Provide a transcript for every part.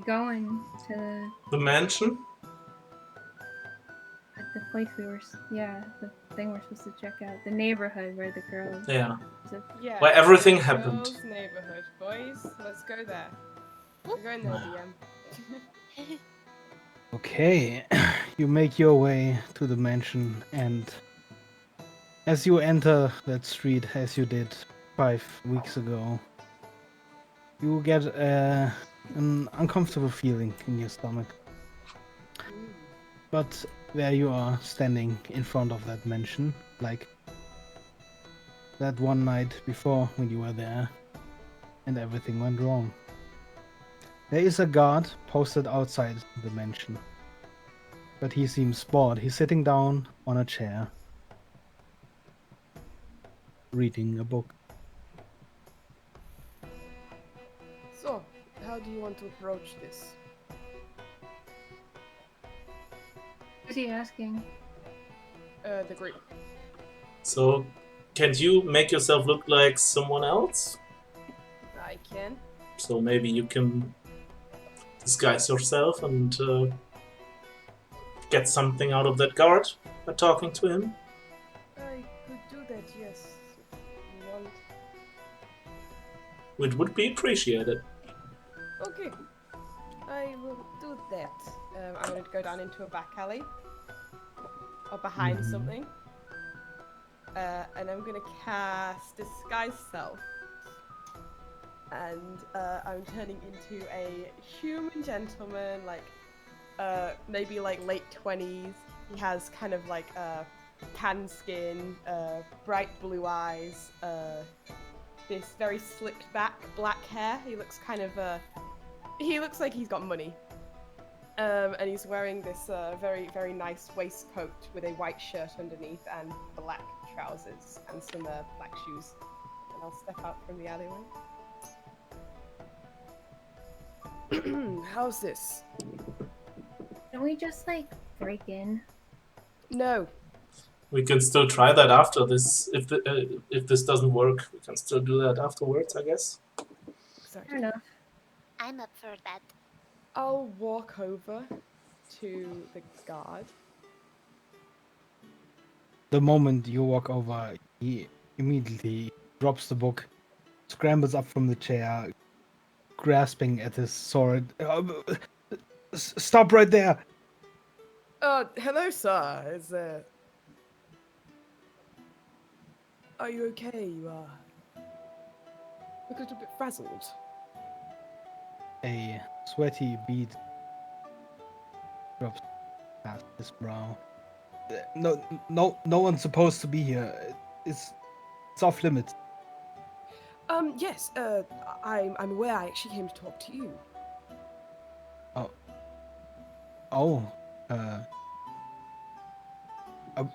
going to The mansion? the place the thing we're supposed to check out, the neighborhood where the girls. Yeah. Yeah. Where everything the happened. Girls' neighborhood, boys. Let's go there. We're going there, DM. Okay, you make your way to the mansion, and as you enter that street, as you did 5 weeks ago, you get an uncomfortable feeling in your stomach. But there you are, standing in front of that mansion, like that one night before when you were there, and everything went wrong. There is a guard posted outside the mansion, but he seems bored. He's sitting down on a chair, reading a book. So, how do you want to approach this? Who's he asking? The group. So, can you make yourself look like someone else? I can. So maybe you can disguise yourself and get something out of that guard by talking to him. I could do that, yes. If you want. It would be appreciated. Okay. I will do that. I'm going to go down into a back alley. Or behind something. And I'm going to cast Disguise Self. And I'm turning into a human gentleman, like, maybe like late 20s. He has kind of like tan skin, bright blue eyes, this very slicked back black hair. He looks kind of, he looks like he's got money. And he's wearing this very, very nice waistcoat with a white shirt underneath and black trousers and some black shoes. And I'll step out from the alleyway. How's this? Can we just like break in? No. We can still try that after this. If this doesn't work, we can still do that afterwards, I guess. Sorry. Fair enough. I'm up for that. I'll walk over to the guard. The moment you walk over, he immediately drops the book, scrambles up from the chair, grasping at his sword. Stop right there! Hello, sir. Are you okay? You look a little bit frazzled. A sweaty bead drops past his brow. No one's supposed to be here. It's off limits. Yes. I'm aware. I actually came to talk to you.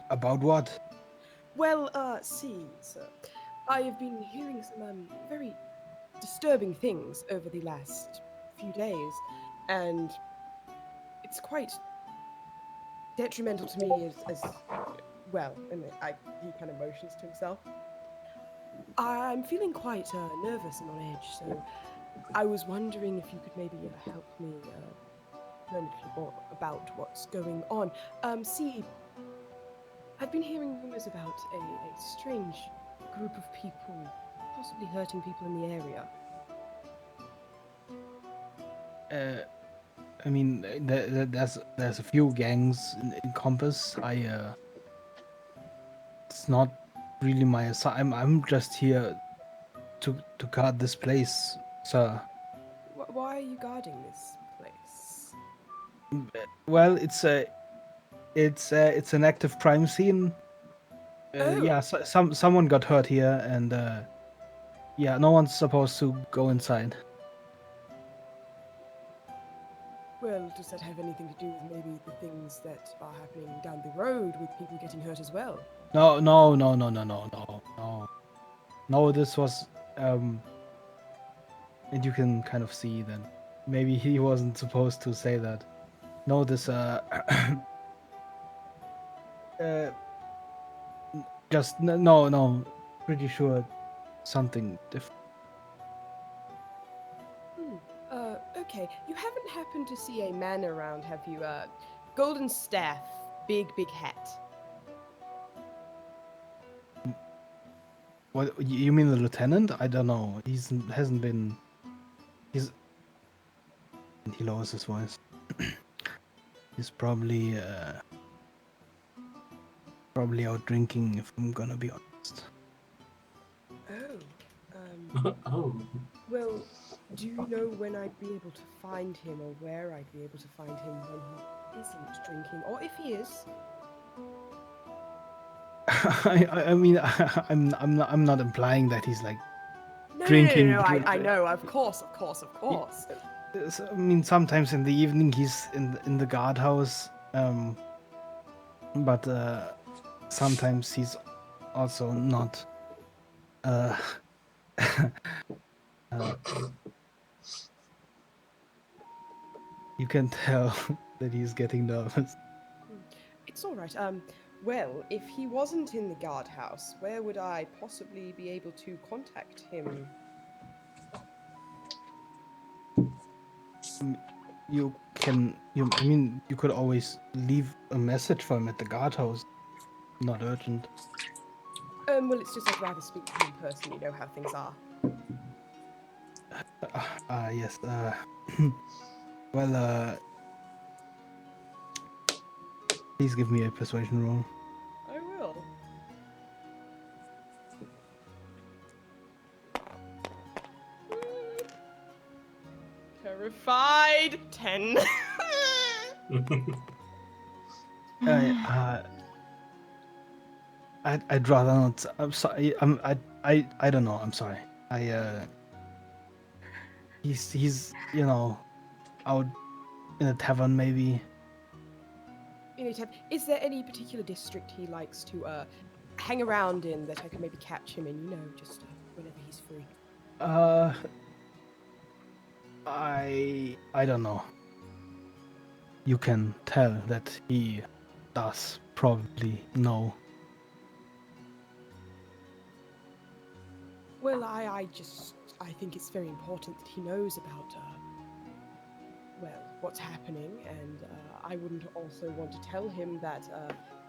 About what? Well, see, sir, I have been hearing some very disturbing things over the last few days, and it's quite detrimental to me as well. And he kind of motions to himself. I'm feeling quite nervous and on edge, so I was wondering if you could maybe help me learn a little more about what's going on. See, I've been hearing rumors about a strange group of people possibly hurting people in the area. I mean, there's a few gangs in Compass. It's not really my assignment. I'm just here to guard this place, sir. Why are you guarding this place? Well, it's an active crime scene. Yeah, someone got hurt here, and yeah, no one's supposed to go inside. Well, does that have anything to do with maybe the things that are happening down the road with people getting hurt as well? No. No, this was and you can kind of see that maybe he wasn't supposed to say that. No, this just no, pretty sure something different. Okay. You haven't happen to see a man around, have you? Golden staff, big hat. What you mean, the lieutenant? I don't know. Hasn't been. He's. He lowers his voice. He's probably out drinking. If I'm gonna be honest. Oh. Oh. Well, do you know when I'd be able to find him, or where I'd be able to find him when he isn't drinking, or if he is? I mean, I'm not implying that he's like No, drinking. no. I know, of course. I mean, sometimes in the evening he's in the guardhouse, but sometimes he's also not. You can tell that he's getting nervous. It's all right. Well, if he wasn't in the guardhouse, where would I possibly be able to contact him? I mean, you could always leave a message for him at the guardhouse. Not urgent. Well, it's just I'd rather speak to him in person. You know how things are. Yes. Well, please give me a persuasion roll. I will. Terrified. 10. I'd rather not. I'm sorry. I don't know. I'm sorry. He's out in a tavern maybe. Is there any particular district he likes to hang around in that I could maybe catch him in? You know, just whenever he's free. I don't know. You can tell that he does probably know. Well, I think it's very important that he knows about what's happening, and I wouldn't also want to tell him that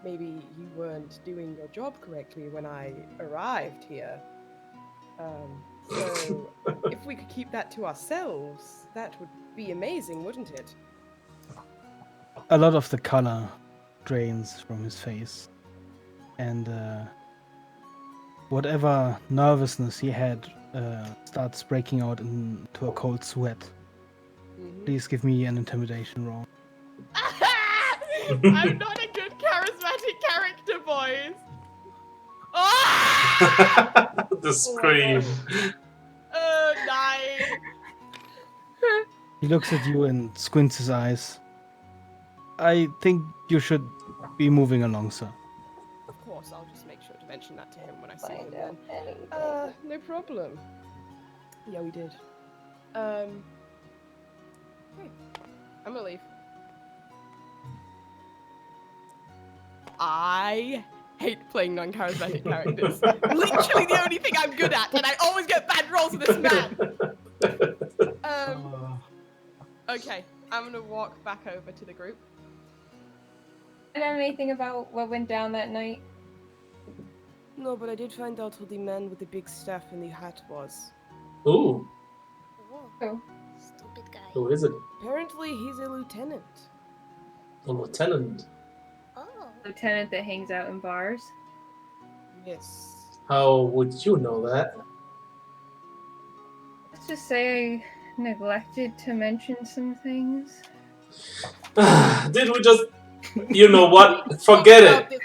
maybe you weren't doing your job correctly when I arrived here. So if we could keep that to ourselves, that would be amazing, wouldn't it? A lot of the color drains from his face, and whatever nervousness he had starts breaking out into a cold sweat. Mm-hmm. Please give me an intimidation roll. I'm not a good charismatic character, boys. Oh! The scream. 9. He looks at you and squints his eyes. I think you should be moving along, sir. Of course, I'll just make sure to mention that to him when I see him then. No problem. Yeah, we did. Okay. I'm gonna leave. I hate playing non-charismatic characters. Literally the only thing I'm good at, and I always get bad rolls with this man. Okay, I'm gonna walk back over to the group. I don't know anything about what went down that night. No, but I did find out who the man with the big staff and the hat was. Ooh, Oh. Stupid guy. who is it? Apparently, he's a lieutenant. A lieutenant. Oh. Lieutenant that hangs out in bars. Yes. How would you know that? Let's just say I neglected to mention some things. Did we just... You know what? Forget it.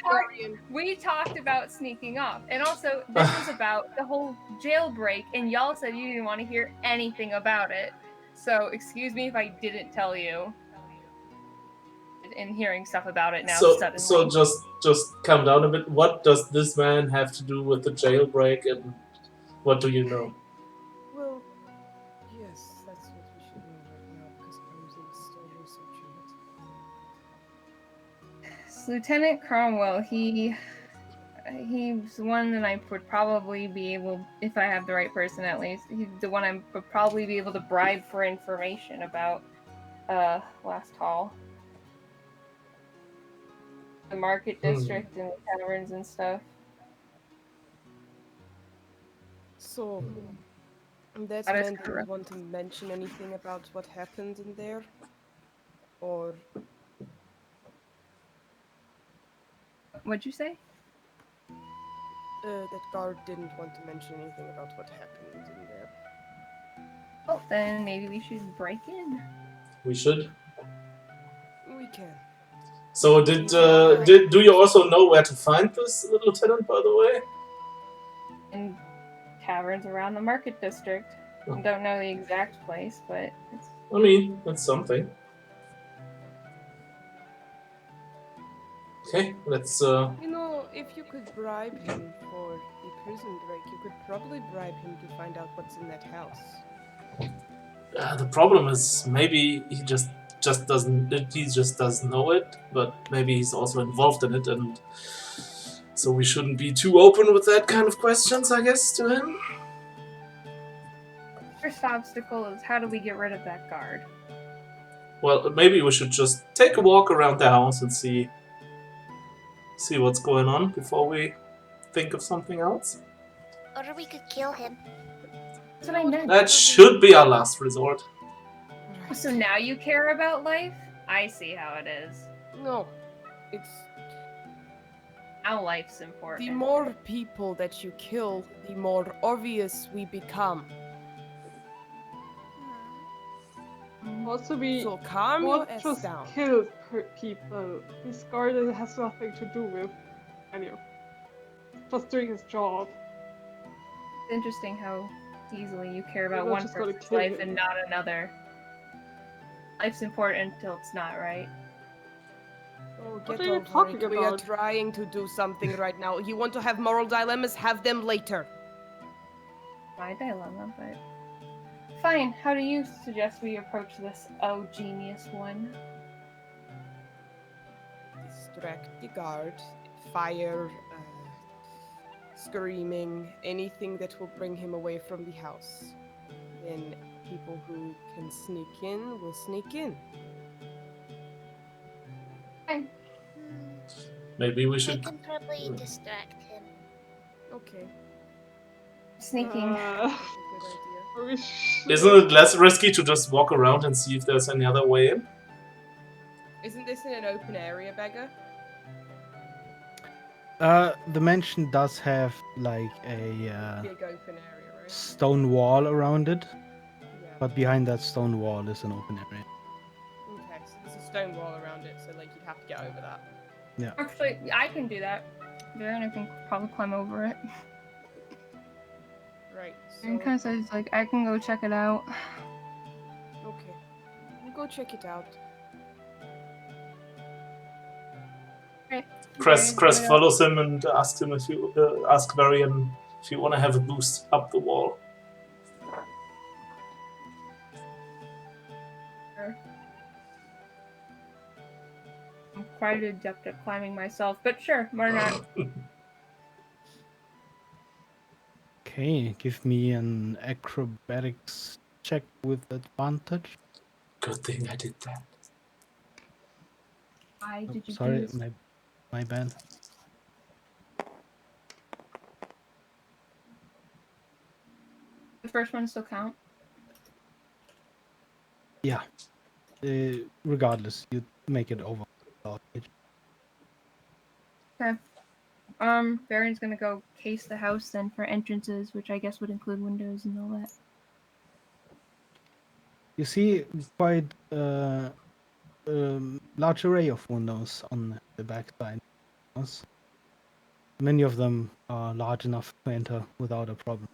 We talked about sneaking off, and also this was about the whole jailbreak, and y'all said you didn't want to hear anything about it. So excuse me if I didn't tell you. And hearing stuff about it now suddenly. So just calm down a bit. What does this man have to do with the jailbreak, and what do you know? Well, yes, that's what we should know right now because Ramsey is still researching it. Lieutenant Cromwell, he's one that I would probably be able, if I have the right person at least, he's the one I would probably be able to bribe for information about last hall. The market district and the taverns and stuff. So, that That is man didn't correct. want to mention anything about what happened in there? Or What'd you say? that guard didn't want to mention anything about what happened in there? Oh, then maybe we should break in. We should. We can. So do you also know where to find this lieutenant, by the way? In taverns around the market district. Oh. I don't know the exact place, but it's I mean, that's something. Okay, let's. You know, if you could bribe him for the prison break, you could probably bribe him to find out what's in that house. The problem is maybe he just doesn't know it, but maybe he's also involved in it, and so we shouldn't be too open with that kind of questions, I guess, to him. first obstacle is how do we get rid of that guard? Well, maybe we should just take a walk around the house and see what's going on before we think of something else. Or we could kill him. That's what I meant. That should be our last resort. Right. So now you care about life? I see how it is. No, it's Now life's important. the more people that you kill, the more obvious we become. Also, we So calm your won't ass just down. kill people. This guard has nothing to do with any of just doing his job. It's interesting how easily you care We're about not one just gonna person's kill life him. and not another. Life's important until it's not, right? Oh, What get are you over talking it. We are about? trying to do something right now. You want to have moral dilemmas? Have them later. My dilemma, but fine. How do you suggest we approach this genius one? Distract the guard. Fire, screaming, anything that will bring him away from the house. Then people who can sneak in will sneak in. Fine. Maybe we I should. can probably distract him. Okay, Sneaking. that's a good idea. We should- Isn't it less risky to just walk around and see if there's any other way in? Isn't this in an open area, Beggar? The mansion does have like a Big open area, right? stone wall around it, Yeah. but behind that stone wall is an open area. Okay, so there's a stone wall around it, so like you'd have to get over that. Actually, I can do that. Darren, I can probably climb over it. Right. And So kind of says like I can go check it out. okay, you go check it out. Cress Varian's gonna go- follows him and asks him if you ask Varian if you want to have a boost up the wall. I'm quite adept at climbing myself, but sure, why not? Okay, give me an acrobatics check with advantage. Good thing I did that. Why Oh, did you sorry, do this? my bad. The first one still count? Yeah. Regardless, you make it over. Okay. Baron's gonna go case the house then for entrances, which I guess would include windows and all that. You see quite large array of windows on the back side. Many of them are large enough to enter without a problem.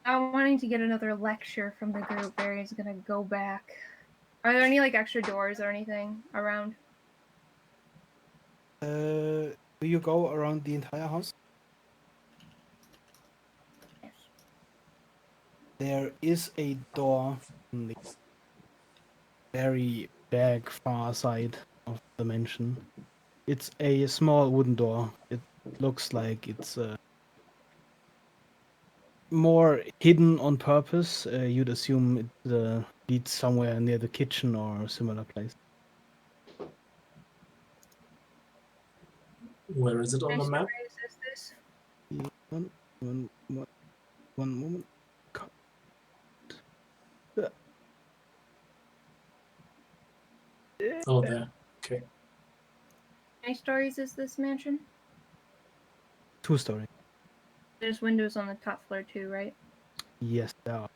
I'm wanting to get another lecture from the group. Baron's gonna go back. Are there any like extra doors or anything around? Do you go around the entire house? Yes. There is a door on the very back far side of the mansion. It's a small wooden door. It looks like it's more hidden on purpose. You'd assume it leads somewhere near the kitchen or a similar place. Where is it on the Nice map? stories is this? One moment. Co- Oh, there. Okay. How many stories is this mansion? 2-story. There's windows on the top floor too, right? Yes, there are.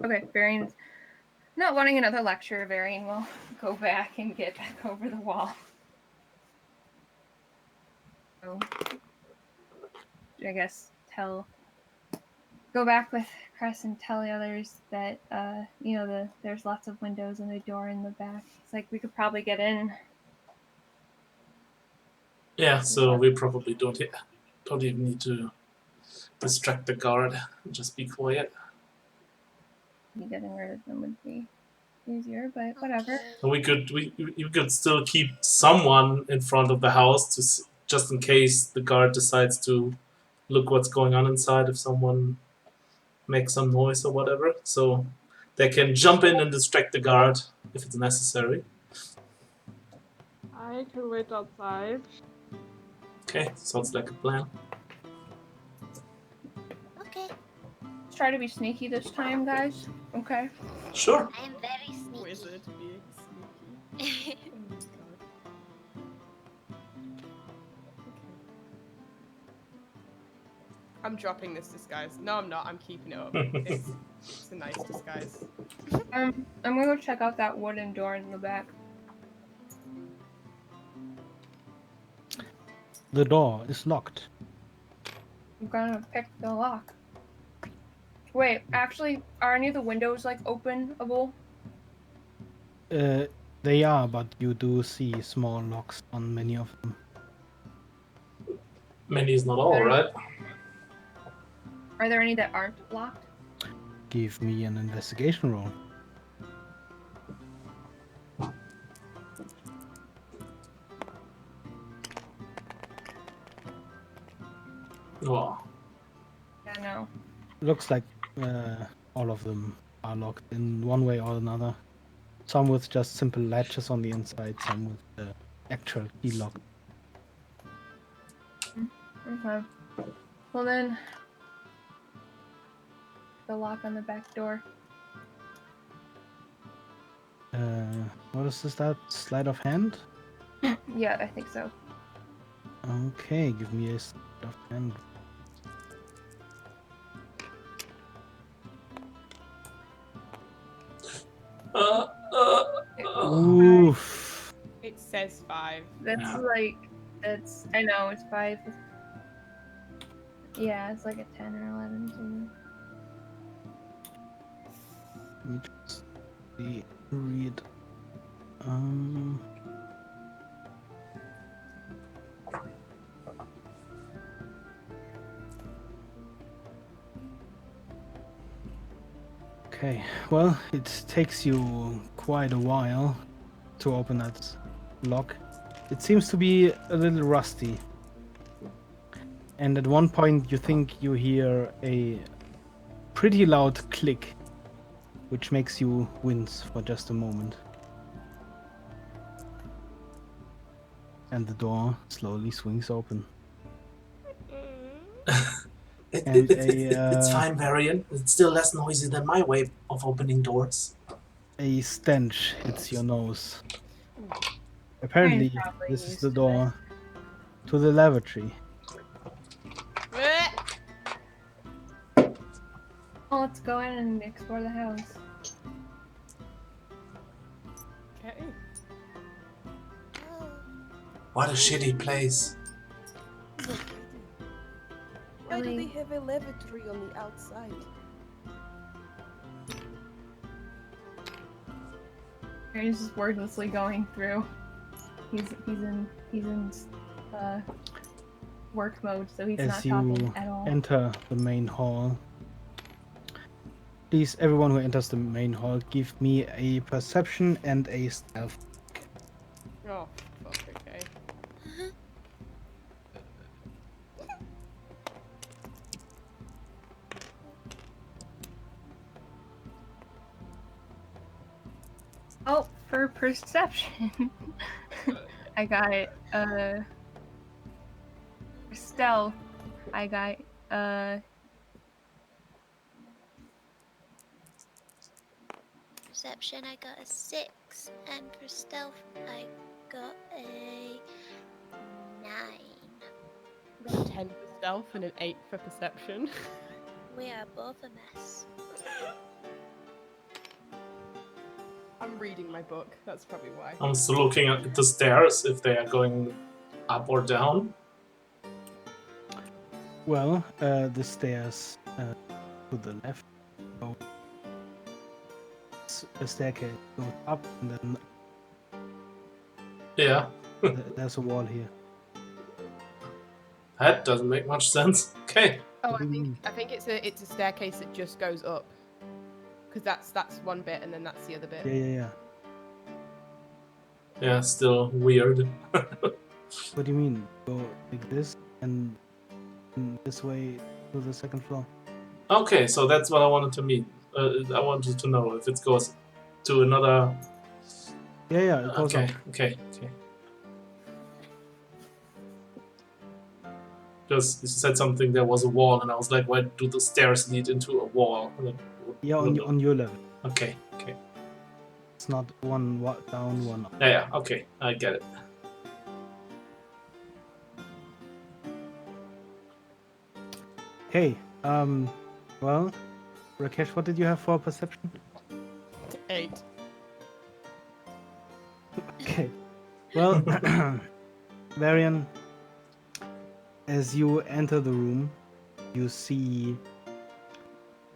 Okay, Varian's not wanting another lecture. Varian will go back and get back over the wall. So, I guess go back with Cress and tell the others that there's lots of windows and a door in the back. It's like we could probably get in. Yeah, so we probably don't even need to distract the guard. Just be quiet. Getting rid of them would be easier, but whatever. Okay. And we could still keep someone in front of the house just in case the guard decides to look what's going on inside if someone makes some noise or whatever. So they can jump in and distract the guard if it's necessary. I can wait outside. Okay, sounds like a plan. Okay. Let's try to be sneaky this time, guys. Okay. Sure. I am very sneaky. Wizard being sneaky. Oh my god. I'm dropping this disguise. No, I'm not. I'm keeping it up. It's a nice disguise. I'm gonna go check out that wooden door in the back. The door is locked. I'm gonna pick the lock. Wait, actually, are any of the windows like openable? They are, but you do see small locks on many of them. Many is not all, right? Are there any that aren't locked? Give me an investigation roll. Oh, Yeah, no. Looks like all of them are locked in one way or another. Some with just simple latches on the inside, some with the actual key lock. Okay. Well then, the lock on the back door. What is this? That sleight of hand? Yeah, I think so. Okay, give me a sleight of hand. Oof. It says 5. That's Yeah. I know, it's 5. Yeah, it's like a 10 or 11 something. Let me just read. Okay, well, it takes you quite a while to open that lock. It seems to be a little rusty. And at one point you think you hear a pretty loud click, which makes you wince for just a moment. And the door slowly swings open. It's fine, Varian. It's still less noisy than my way of opening doors. A stench hits your nose. Apparently, probably this is used the to door to the lavatory. Well, let's go in and explore the house. Okay. Oh, What a shitty place. Why do they Really? have a lavatory on the outside? He's just wordlessly going through. He's in work mode, so he's not As talking you at all. enter the main hall, please, everyone who enters the main hall, give me a perception and a stealth. Oh, fuck, okay. Oh, for perception, I got it. For stealth, I got Perception, I got a 6, and for stealth, I got a 9. I got a 10 for stealth and an 8 for perception. We are both a mess. I'm reading my book, that's probably why. I'm still looking at the stairs if they are going up or down. Well, the stairs to the left. So a staircase goes up, and then Yeah, there's a wall here. that doesn't make much sense. Okay. Oh, What do you mean? I think it's a staircase that just goes up. Because that's one bit and then that's the other bit. Yeah. Yeah, still weird. What do you mean? Go like this and this way to the second floor? Okay, so that's what I wanted to meet. I wanted to know if it goes to another. Yeah, it goes Okay, up. okay. Because you said something, there was a wall, and I was like, why do the stairs lead into a wall? Yeah, on your level. Okay. It's not one down, one up. Yeah, okay, I get it. Hey, well, Rakesh, what did you have for perception? 8. Okay. Well, Varian, as you enter the room, you see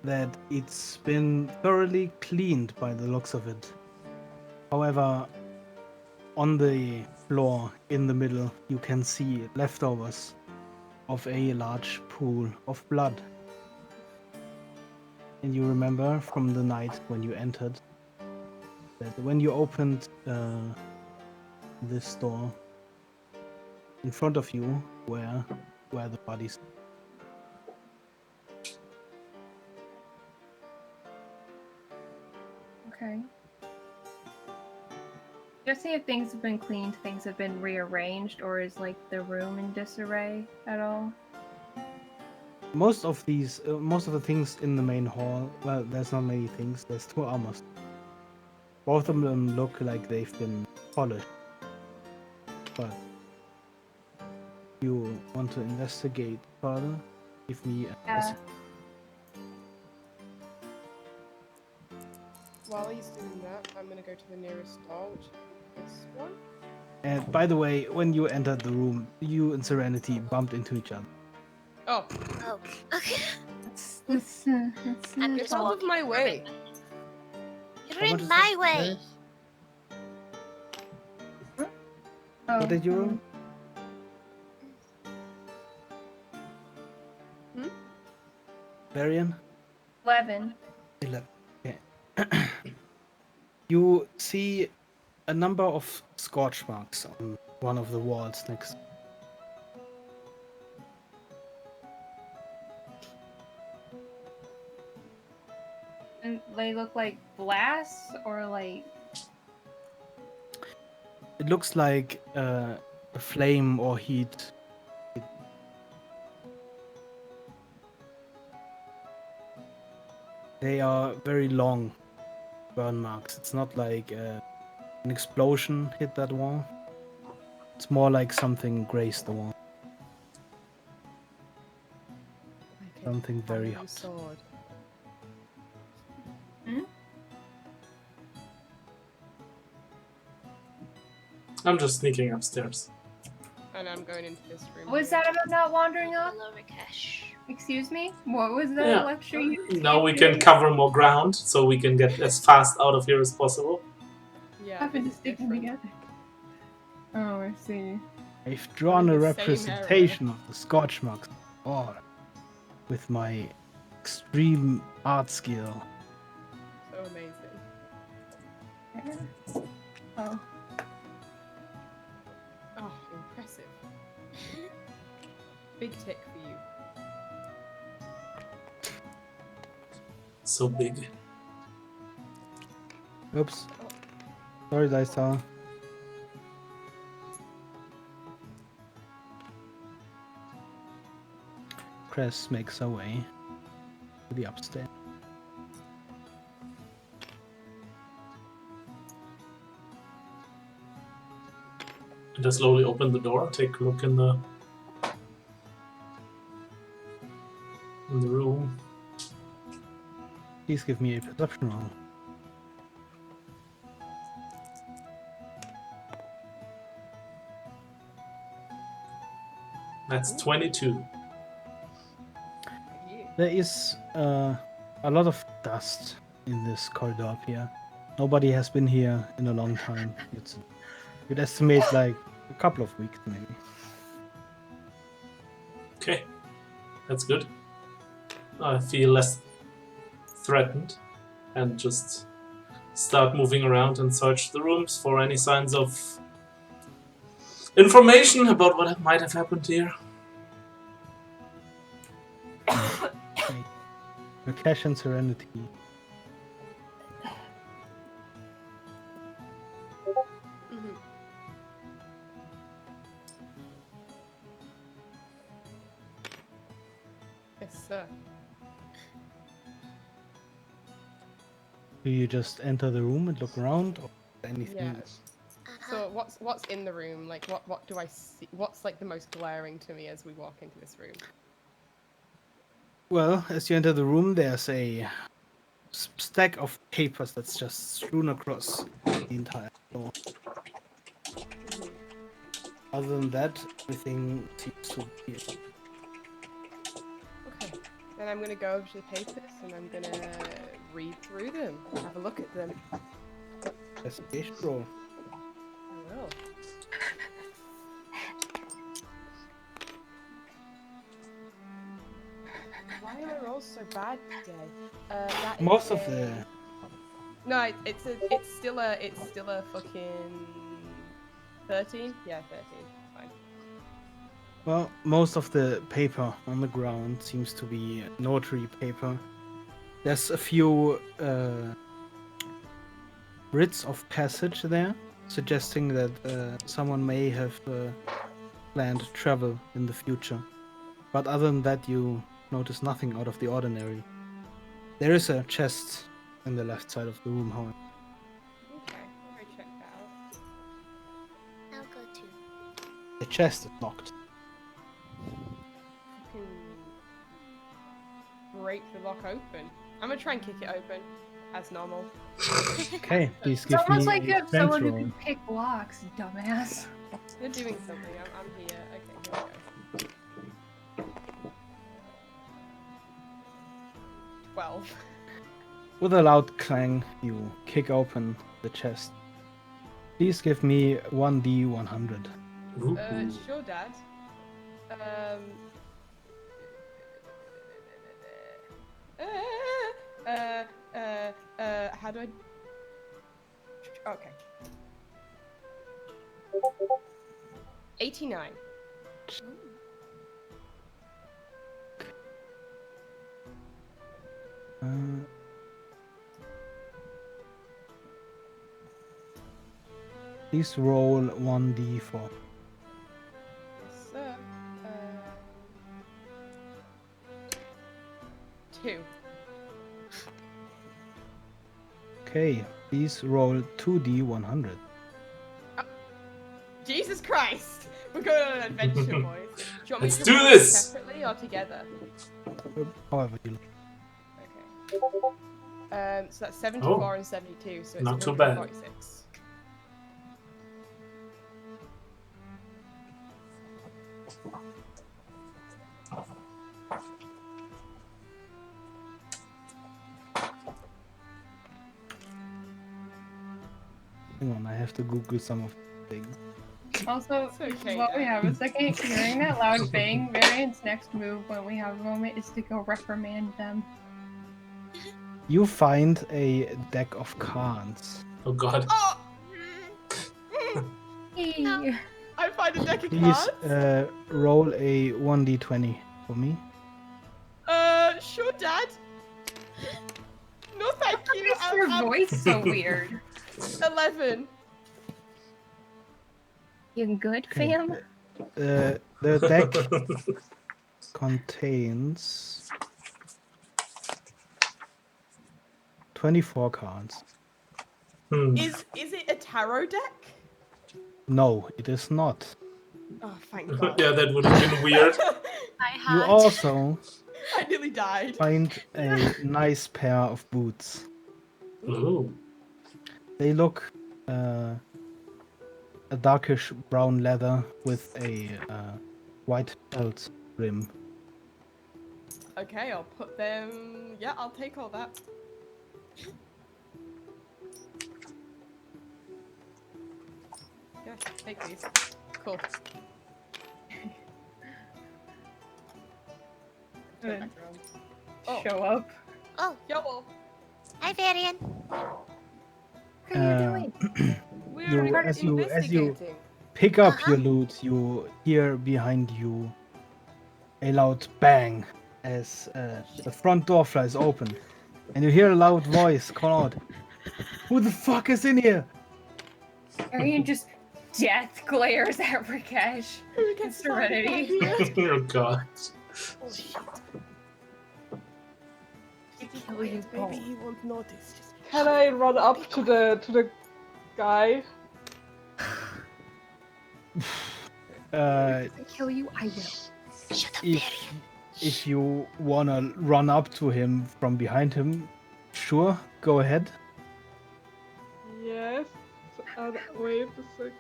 that it's been thoroughly cleaned by the looks of it. However, on the floor in the middle, you can see leftovers of a large pool of blood. And you remember from the night when you entered that when you opened this door, in front of you were the bodies. okay. Just see if things have been cleaned, things have been rearranged, or is like the room in disarray at all? Most of the things in the main hall, well, there's not many things. There's 2 armors. Both of them look like they've been polished. But you want to investigate further? Give me a Yeah. While he's doing that, I'm going to go to the nearest door, which is this one. And by the way, when you entered the room, you and Serenity bumped into each other. Oh, Oh, okay. Let's I'm get just out of walking my from way. it. You're How much in is my that? way. Oh, What did you roll? Varian? 11. 11. Okay. You see a number of scorch marks on one of the walls next. And they look like blasts or like. It looks like a flame or heat. They are very long burn marks. It's not like an explosion hit that wall. It's more like something grazed the wall. Like a Something very iron hot. sword. I'm just sneaking upstairs. And I'm going into this room. Was here. that about not wandering off? Hello, Rakesh. Excuse me? What was the Yeah. lecture you Now we can cover more ground, so we can get as fast out of here as possible. Yeah, happen to this is stick them different. together? Oh, I see. I've drawn a in the same representation of the scorch marks all with my extreme art skill. So amazing. Oh. Oh, impressive. Big tick for you. So big. Oops. Sorry, Dice Tower. Cress makes her way to the upstairs. I just slowly open the door, take a look in the room. Please give me a perception roll. That's 22. There is a lot of dust in this corridor up here. Nobody has been here in a long time. You'd estimate like a couple of weeks maybe. Okay, that's good. I feel less threatened and just start moving around and search the rooms for any signs of information about what might have happened here. Okay. Rakesh and Serenity. Mhm. Yes, sir. Do you just enter the room and look around, or anything? Yeah. Uh-huh. So what's in the room? Like what do I see? What's like the most glaring to me as we walk into this room? Well, as you enter the room, there's a stack of papers that's just strewn across the entire floor. Mhm. Other than that, everything seems to be Okay. Then I'm gonna go over to the papers and I'm gonna read through them, have a look at them. investigation roll. I will. Why are my rolls so bad today? That Most is of the No, it's still a fucking 13. Yeah, 13. Fine. Well, most of the paper on the ground seems to be notary paper. There's a few writs of passage there, suggesting that someone may have planned travel in the future. But other than that, you notice nothing out of the ordinary. There is a chest in the left side of the room, however. Okay, I'll go check that out. I'll go too. The chest is locked. Fucking break the lock open. I'm gonna try and kick it open, as normal. Okay, please It's give almost me like a you have strength someone who roll. can pick locks, dumbass. You're doing something. I'm here. Okay, here we go. 12. With a loud clang, you kick open the chest. Please give me 1d100. Ooh. Sure, Dad. How do I? Okay. 89. Please roll 1d4. Yes, sir. 2. Okay, please roll 2d100. Jesus Christ! We're going on an adventure, boys. Do you want Let's me to do roll this! separately or together? However you like. Okay. So that's 74 Oh, and 72, so it's not too bad. 146. Hang on, I have to Google some of the things. Also, It's okay, while we Dad. have a second, hearing that loud bang, Variant's next move when we have a moment is to go reprimand them. You find a deck of cards. Oh god. Oh! Hey. I find a deck of Please cards. roll a 1d20 for me. Sure, Dad. No, thank What you. makes your voice so weird? 11. You good, Okay. fam? The deck contains 24 cards. Is it a tarot deck? No, it is not. Oh, thank God. Yeah, that would have been weird. My You heart. also I nearly died. find a nice pair of boots. Ooh. They look a darkish brown leather with a white felt rim. Okay, I'll put them. Yeah, I'll take all that. Yeah, take these. Cool. Turn back around. Oh. Show up. Oh, Yo, well, hi, Varian. What are you doing? we're You- as you- investigating. Pick up Uh-huh. your loot, you hear behind you a loud bang as the front door flies open. And you hear a loud voice call out, "Who the fuck is in here?" Arian just death glares at Rakesh in Serenity. Oh god. Oh shit. He'd kill you both. Maybe he won't notice. Just Can I run up to the guy? Uh, If I kill you, I will. Shut up, if Varian. if you wanna run up to him from behind him, sure, go ahead. Yes. Wait a sec.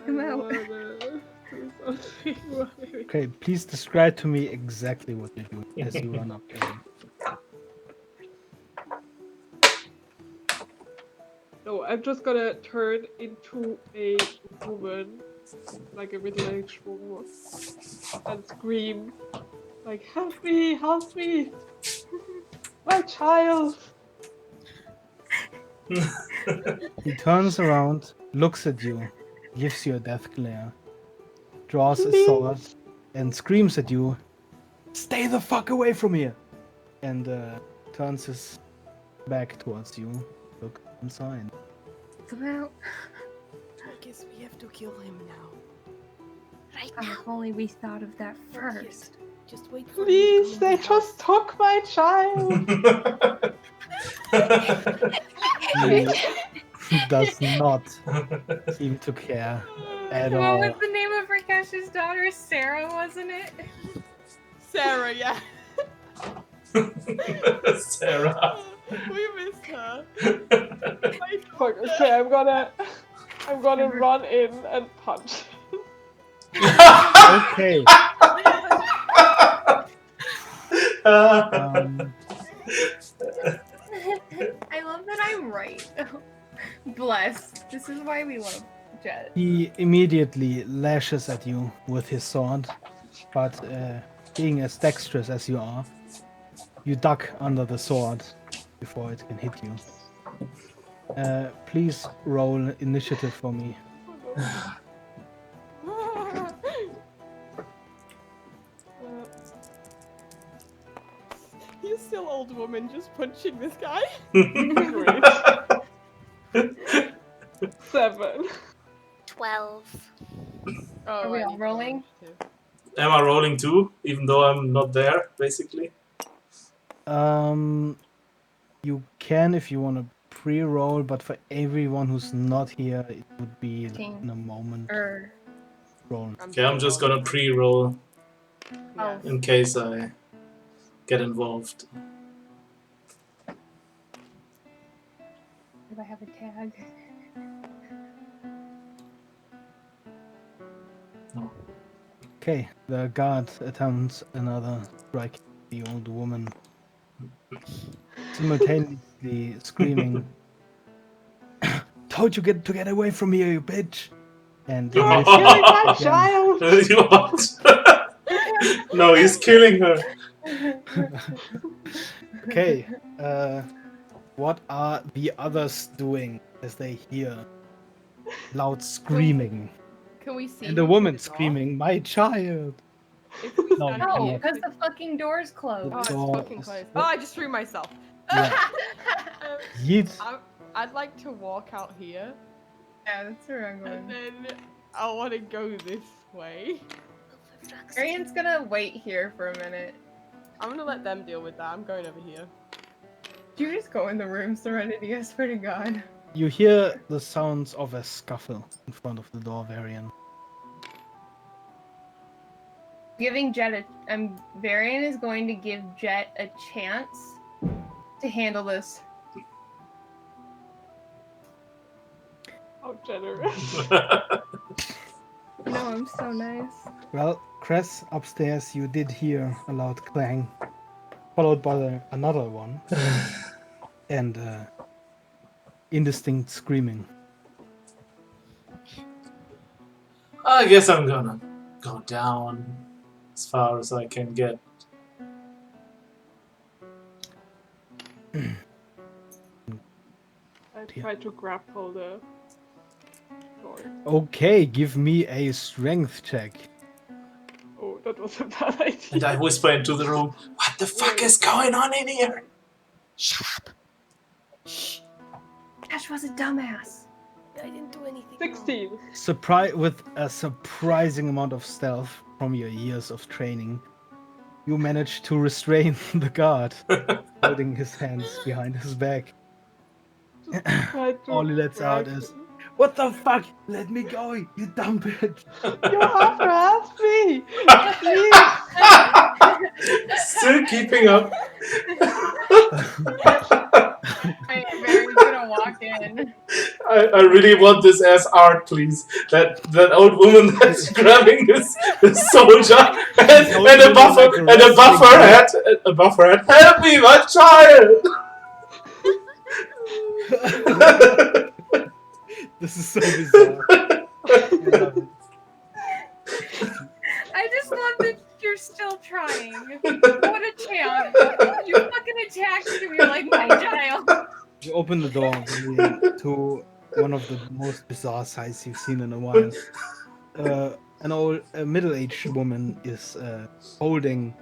Come I out. wanna do something. Okay, please describe to me exactly what you do as you run up to him. No, I'm just gonna turn into a woman, like a middle-aged woman, and scream, like, "Help me! Help me! My child!" He turns around, looks at you, gives you a death glare, draws a sword, Please. and screams at you, "Stay the fuck away from here!" And turns his back towards you. Look inside. Come out. I guess we have to kill him now. Right Oh, now. if only we thought of that first. Just wait for him to Please, come they in the just took my child. He does not seem to care at What all. was the name of Rakesh's daughter? Sarah, wasn't it? Sarah, yeah. Sarah. We miss her. Fuck, okay, I'm gonna run in and punch. Okay. I love that I'm right. Bless. This is why we love Jet. He immediately lashes at you with his sword, but being as dexterous as you are, you duck under the sword before it can hit you. Please roll initiative for me. You still old woman just punching this guy? Great. 7. 12. Oh, Are we I all need to rolling? too. Am I rolling too, even though I'm not there, basically? You can if you want to pre-roll, but for everyone who's not here, it would be in a moment. Roll. Okay, I'm just gonna pre-roll in case I get involved. Do I have a tag? No. Okay, the guard attempts another strike at the old woman, simultaneously screaming, "Told you to get away from here, you bitch!" And You're misses killing my again. child! You what? No, he's killing her. Okay, what are the others doing as they hear loud screaming Can we see and the him woman through the door? screaming, "My child!" If we No, stand you No, here, because the fucking door's closed. Oh, it's door fucking is- closed. Oh, I just threw myself. Yeah. Yeet. I'd like to walk out here Yeah, that's where I'm And going. then I want to go this way. Oh, for fuck's sake. Arian's gonna wait here for a minute. I'm gonna let them deal with that. I'm going over here. Do you just go in the room, Serenity? I swear to God. You hear the sounds of a scuffle in front of the door, Varian. Giving Jet Varian is going to give Jet a chance to handle this. How generous. No, I'm so nice. Well, Cress, upstairs you did hear a loud clang, followed by another one, and indistinct screaming. I guess I'm gonna go down as far as I can get. I try to grapple the door. Okay, give me a strength check. Oh, that was a bad idea. And I whisper into the room, "What the fuck is going on in here?" Shut up. Shh. Ash was a dumbass. I didn't do anything. 16. With a surprising amount of stealth from your years of training, you manage to restrain the guard, holding his hands behind his back. Just try to All he lets out grab is, him. "What the fuck? Let me go, you dumb bitch!" You have to ask me! Still keeping up. Varian's gonna walk in. I really want this as art, please. That old woman that's grabbing this soldier and a buffer head. Help me, my child! This is so bizarre. I love it. I just love that you're still trying. What a champ. You fucking attacked him. You're like, my child. You open the door to one of the most bizarre sights you've seen in a while. A middle-aged woman is holding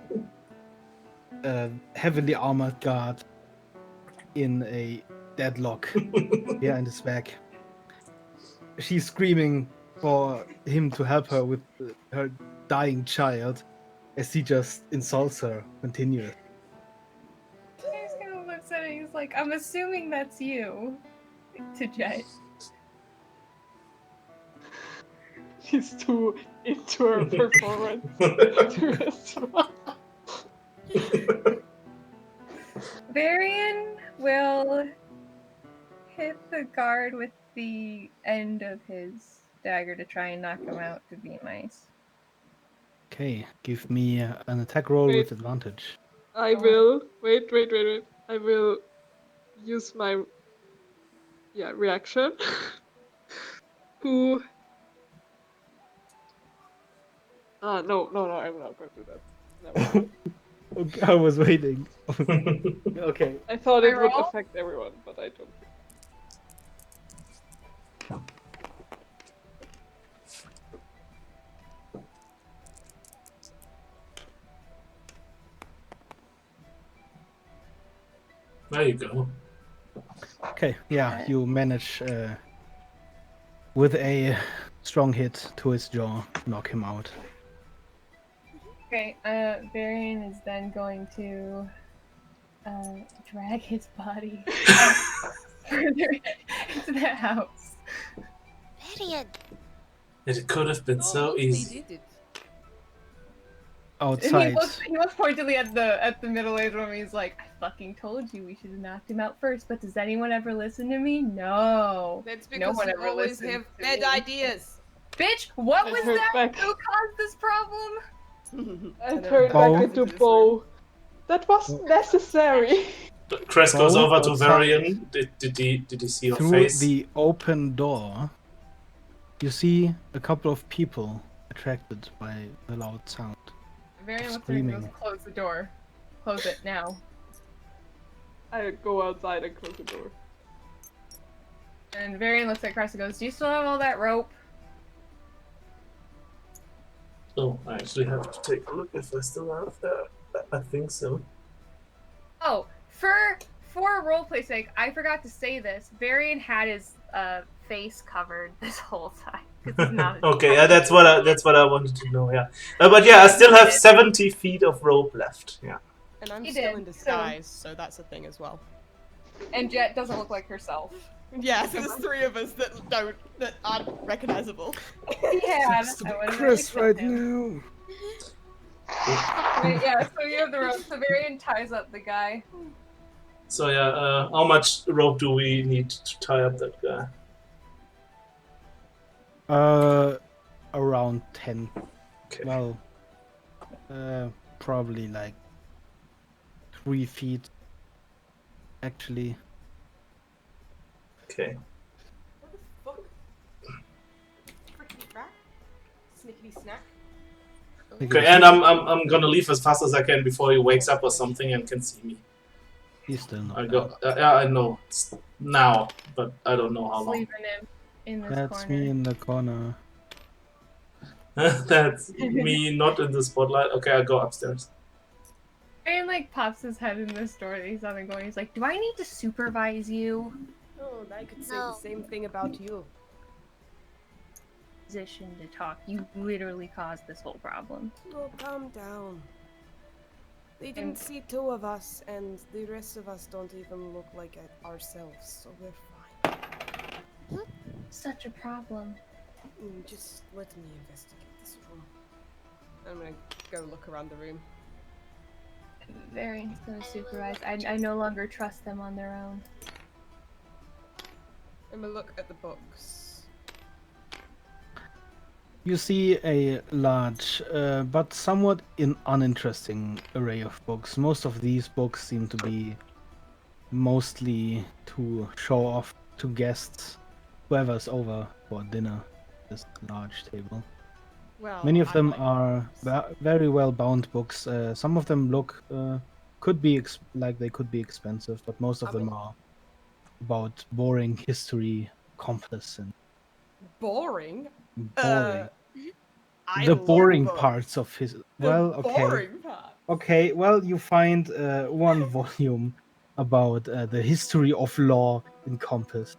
a heavily armored guard in a deadlock behind his back. She's screaming for him to help her with her dying child as he just insults her continuously. He just kind of looks at it. He's like, I'm assuming that's you. To Jet. She's too into her performance to respond. Varian will hit the guard with the end of his dagger to try and knock him out, to be nice. Okay, give me an attack roll Wait. with advantage. I will. Wait. I will use my reaction to. No, I'm not going to do that. Never. Okay, I was waiting. Okay. I thought it would roll? affect everyone, but I don't. There you go. Okay, yeah, you manage with a strong hit to his jaw, knock him out. Okay, Varian is then going to drag his body further into the house. Varian. It could have been so easy. Did it. And Outside, he looks pointedly at the middle-aged woman. He's like, I fucking told you we should have knocked him out first, but does anyone ever listen to me? No. That's No because one you ever always listens have to bad me. ideas. Bitch, what I was heard that? back. Who caused this problem? I know. turned Bow. back into Bow. That wasn't necessary. Cress goes Both over to outside. Varian. Did he see your through face? the open door, you see a couple of people attracted by the loud sound. Varian looks at him and goes, Screaming. close the door. Close it now. I go outside and close the door. And Varian looks at Cress and goes, do you still have all that rope? Oh, I actually have to take a look if I still have that. I think so. Oh, for roleplay sake, I forgot to say this. Varian had his face covered this whole time because he's not. Okay, yeah, that's what I wanted to know. Yeah, but yeah, I still have 70 feet of rope left. Yeah. And I'm He still did, in disguise, so that's a thing as well. And Jet doesn't look like herself. Yeah, so there's three of us that aren't recognizable. Yeah, It's I the wouldn't Chris really right fit him. now. Right, yeah, so you have the rope. Severian ties up the guy. So yeah, how much rope do we need to tie up that guy? Around 10. Okay. Well, probably like 3 feet. Actually, Okay. What the fuck? Freaking crap. Snickety snack. Okay, and I'm gonna leave as fast as I can before he wakes up or something and can see me. he's still not. I go. Yeah, I know. It's now, but I don't know how Just long. leaving him in this That's corner. me in the corner. That's me not in the spotlight. Okay, I go upstairs. Severian like pops his head in this door that he's not going. He's like, "Do I need to supervise you?" Oh, I could say No. the same thing about you. Position to talk. You literally caused this whole problem. Oh, calm down. They didn't see two of us, and the rest of us don't even look like ourselves, so we're fine. Such a problem. Just let me investigate this room. I'm gonna go look around the room. Severian's gonna supervise. I no longer trust them on their own. I'm gonna look at the books. You see a large, but somewhat uninteresting array of books. Most of these books seem to be mostly to show off to guests, whoever's over for dinner. This large table. Well, Many of I them like are books. very well bound books. Some of them look could be like they could be expensive, but most of them are about boring history, compass, and Boring? boring. I The love boring books. parts of his. The Well, okay. boring part. Okay, well, you find one volume about the history of law in Compass.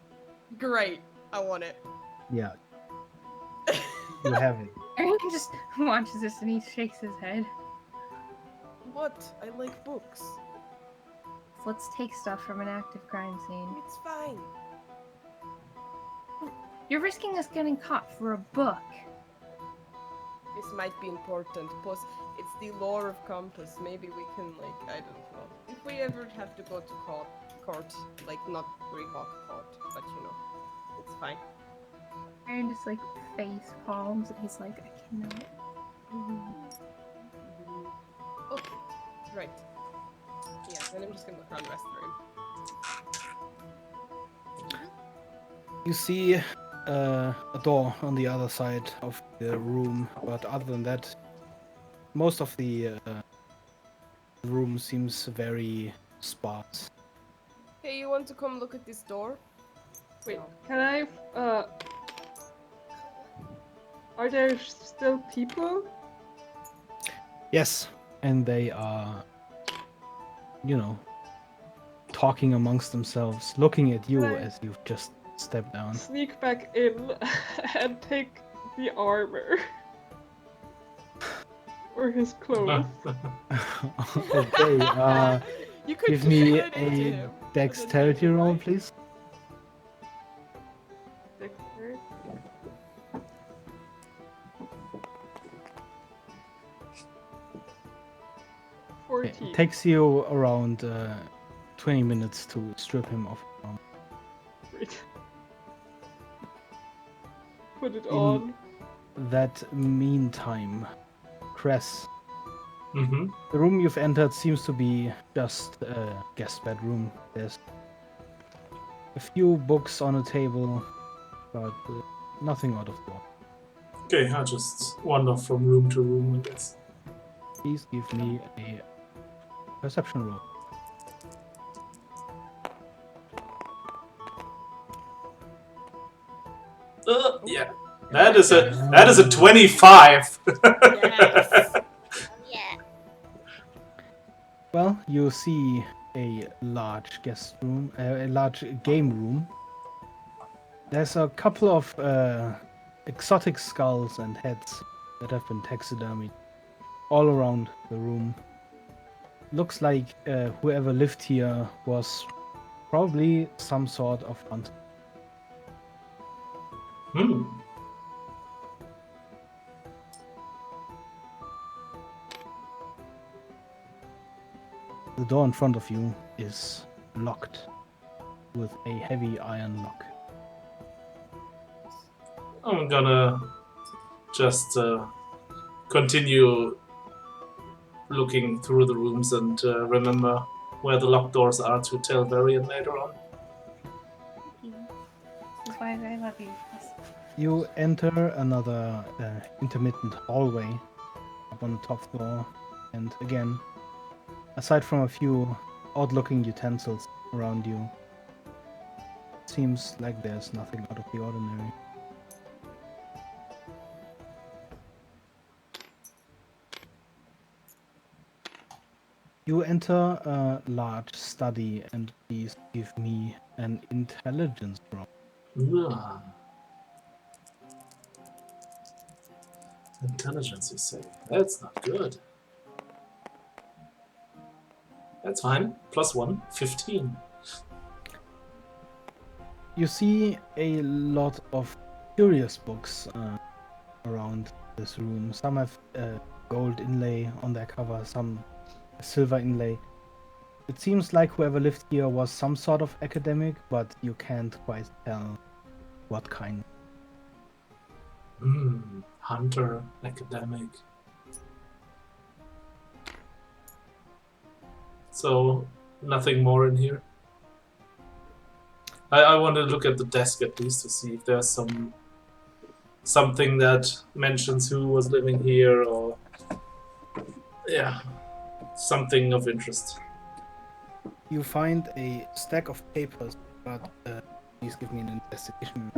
Great. I want it. Yeah, you have it. Severian just watches this and he shakes his head. What? I like books. Let's take stuff from an active crime scene. It's fine. You're risking us getting caught for a book. This might be important, plus it's the lore of Compass. Maybe we can, like, I don't know. If we ever have to go to court, like, not Greyhawk court, but you know, it's fine. Severian just like face palms and he's like, I cannot. Okay, right. Yeah, then I'm just gonna look around the rest of the room. You see a door on the other side of the room, but other than that, most of the room seems very sparse. Hey, you want to come look at this door? Wait, can I? Are there still people? Yes, and they are, you know, talking amongst themselves, looking at you Right. as you've just stepped down. Sneak back in and take the armor. Or his clothes. Okay, You could give just me turn into a him. dexterity roll, please. Dexterity. Okay, 14. it takes you around 20 minutes to strip him of his armor. Great. Put it In- on. That meantime, Cress, Mm-hmm. the room you've entered seems to be just a guest bedroom. There's a few books on a table, but nothing out of the ordinary. Okay, I just wander from room to room, I guess. Please give me a perception roll. Yeah, that is a 25. Yes. Yeah. Well, you see a large guest room, a large game room. There's a couple of exotic skulls and heads that have been taxidermied all around the room. Looks like whoever lived here was probably some sort of hunter. Hmm. The door in front of you is locked with a heavy iron lock. I'm gonna just continue looking through the rooms and remember where the locked doors are to tell Varian later on. This is why I love you. You enter another intermittent hallway up on the top floor, and again, aside from a few odd-looking utensils around you, seems like there's nothing out of the ordinary. You enter a large study, and please give me an intelligence roll. Ah. Intelligence, you say? That's not good. That's fine. +1, 15. You see a lot of curious books around this room. Some have gold inlay on their cover, some silver inlay. It seems like whoever lived here was some sort of academic, but you can't quite tell what kind. Hunter, academic. So, nothing more in here? I want to look at the desk at least to see if there's something that mentions who was living here or yeah, something of interest. You find a stack of papers, but please give me an investigation.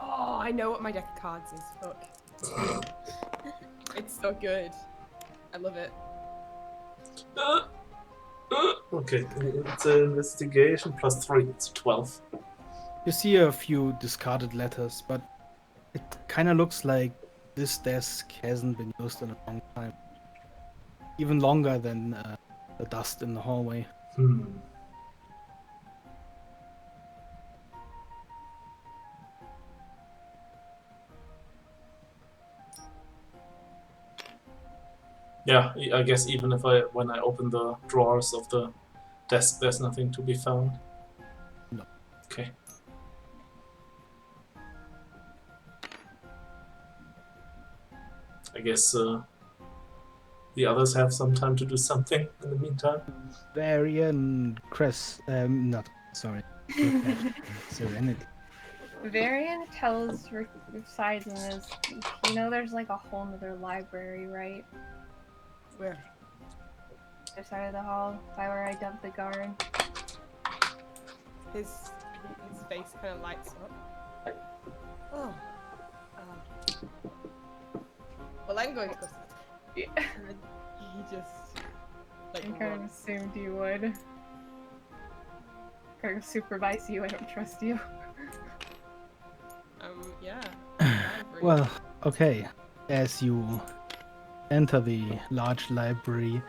Oh, I know what my deck of cards is. Fuck. It's so good. I love it. Okay, it's an investigation +3. It's 12. You see a few discarded letters, but it kind of looks like this desk hasn't been used in a long time. Even longer than the dust in the hallway. Yeah, I guess even if when I open the drawers of the desk, there's nothing to be found. No. Okay. I guess the others have some time to do something in the meantime. Varian Cress, not sorry, Serenity. Varian tells sides in this. You know, there's like a whole nother library, right? Where? Other side of the hall, by where I dumped the guard. His face kind of lights up. Oh. Well, I'm going to go see. Yeah. And then he just like I kind of runs. assumed you would. Kind of supervise you. I don't trust you. Yeah. Well, okay. As you enter the large library,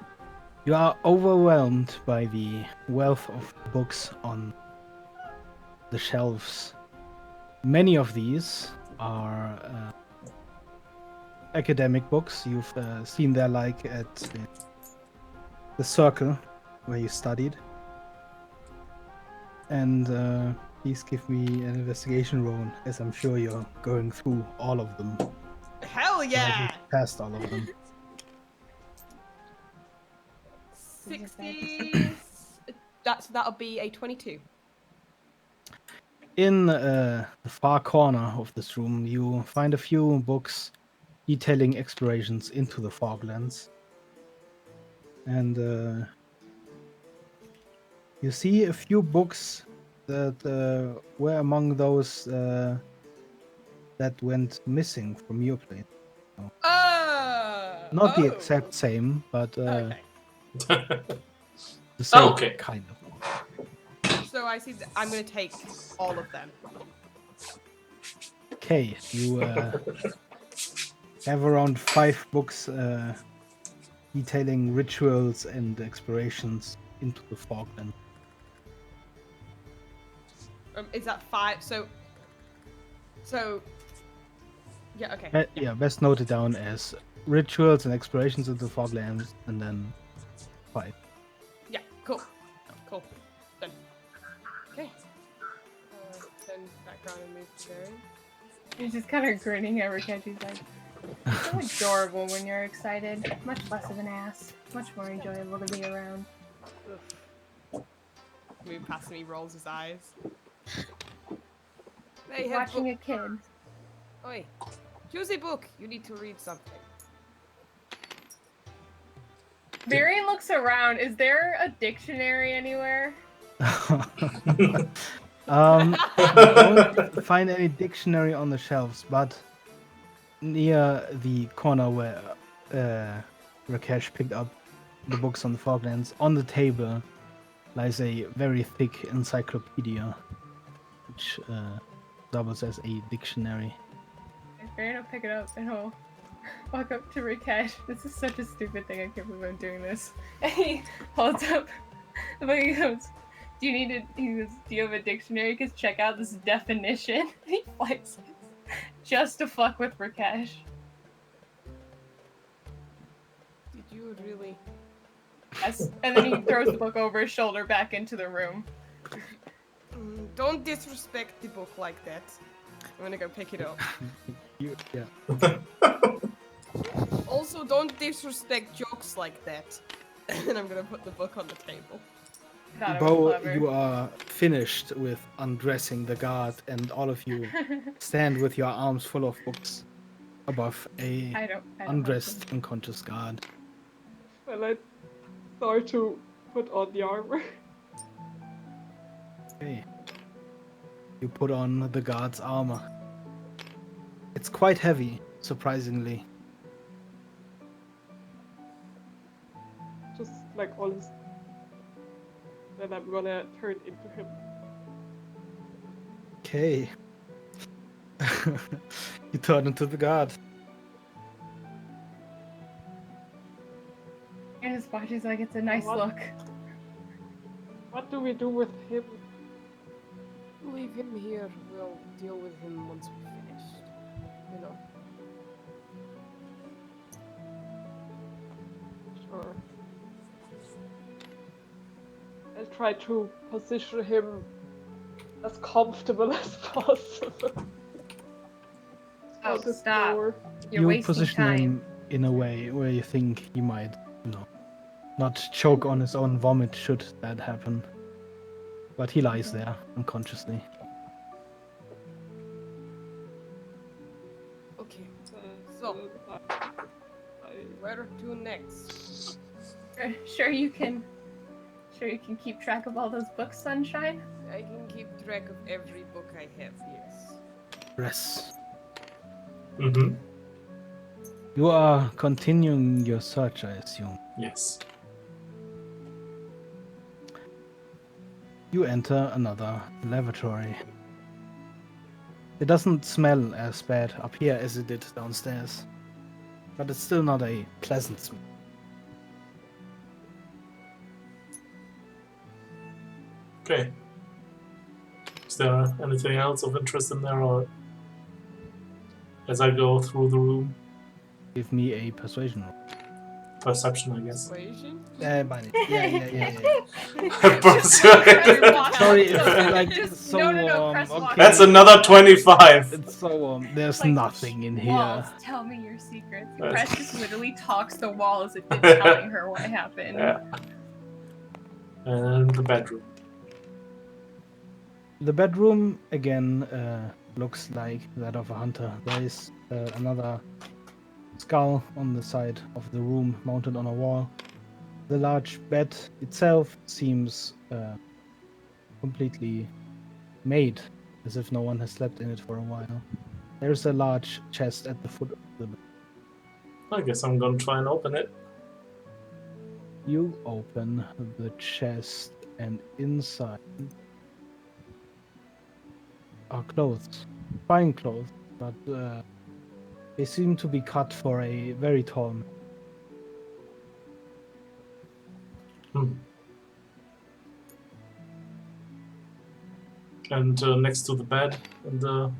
you are overwhelmed by the wealth of books on the shelves. Many of these are academic books. You've seen their like at the circle where you studied. And please give me an investigation roll, as I'm sure you're going through all of them. Hell yeah! Past all of them. 60. That'll be a 22. In the far corner of this room, you find a few books detailing explorations into the foglands. And you see a few books that were among those that went missing from your place. Not the exact same, but Okay. the same okay. kind of. so I see. I'm gonna take all of them. Okay, you have around 5 books detailing rituals and explorations into the Falkland. Is that 5? So. Yeah. Okay. Yeah, best noted down as rituals and explorations into the Foglands, and then 5. Yeah. Cool. Cool. Done. Okay. Then background and move to Darren. He's just kind of grinning at Rakesh. He's like, "You're so adorable when you're excited. Much less of an ass. Much more enjoyable to be around." Move past him, he rolls his eyes. He's watching a kid. Oi. Choose a book. You need to read something. Varian looks around. Is there a dictionary anywhere? Don't find any dictionary on the shelves, but near the corner where Rakesh picked up the books on the Falklands, on the table lies a very thick encyclopedia, which doubles as a dictionary. Varian will pick it up and he'll walk up to Rakesh. This is such a stupid thing. I can't believe I'm doing this. And he holds up the book. He goes, "Do you need it?" He goes, "Do you have a dictionary? Because check out this definition." And he flexes just to fuck with Rakesh. Did you really? Yes. And then he throws the book over his shoulder back into the room. Don't disrespect the book like that. I'm gonna go pick it up. Yeah. Also, don't disrespect jokes like that. And I'm gonna put the book on the table. Thought it was Bo, clever. you are finished with undressing the guard, and all of you stand with your arms full of books above a I don't undressed, unconscious guard. Well, I start to put on the armor. Okay. You put on the guard's armor. It's quite heavy, surprisingly. Just like all his. Then I'm gonna turn into him. Okay. You turn into the guard. And his body's like, it's a nice What? look. What do we do with him? Leave him here. We'll deal with him once we're finished. You know. Sure. I'll try to position him as comfortable as possible. Oh, On the stop. floor. You're You wasting position time. him in a way where you think he might, not choke on his own vomit should that happen. But he lies there unconsciously. Okay. So, where to next? Sure you can keep track of all those books, Sunshine? I can keep track of every book I have, yes. Rest. Mm-hmm. You are continuing your search, I assume. Yes. You enter another lavatory. It doesn't smell as bad up here as it did downstairs, but it's still not a pleasant smell. Okay. Is there anything else of interest in there, or as I go through the room? Give me a persuasion roll. Perception, I guess. Persuasion? Yeah. Sorry, it's like so warm. press Okay. Y. That's another 25. It's so warm. There's Like, nothing in here. Walls, tell me your secrets. Right. Press just literally talks the wall as if it's telling her what happened. Yeah. And the bedroom. The bedroom again looks like that of a hunter. There is another skull on the side of the room mounted on a wall. The large bed itself seems completely made, as if no one has slept in it for a while. There's a large chest at the foot of the bed. I guess I'm gonna try and open it. You open the chest, and inside are clothes, fine clothes, but they seem to be cut for a very tall man. Hmm. And next to the bed and the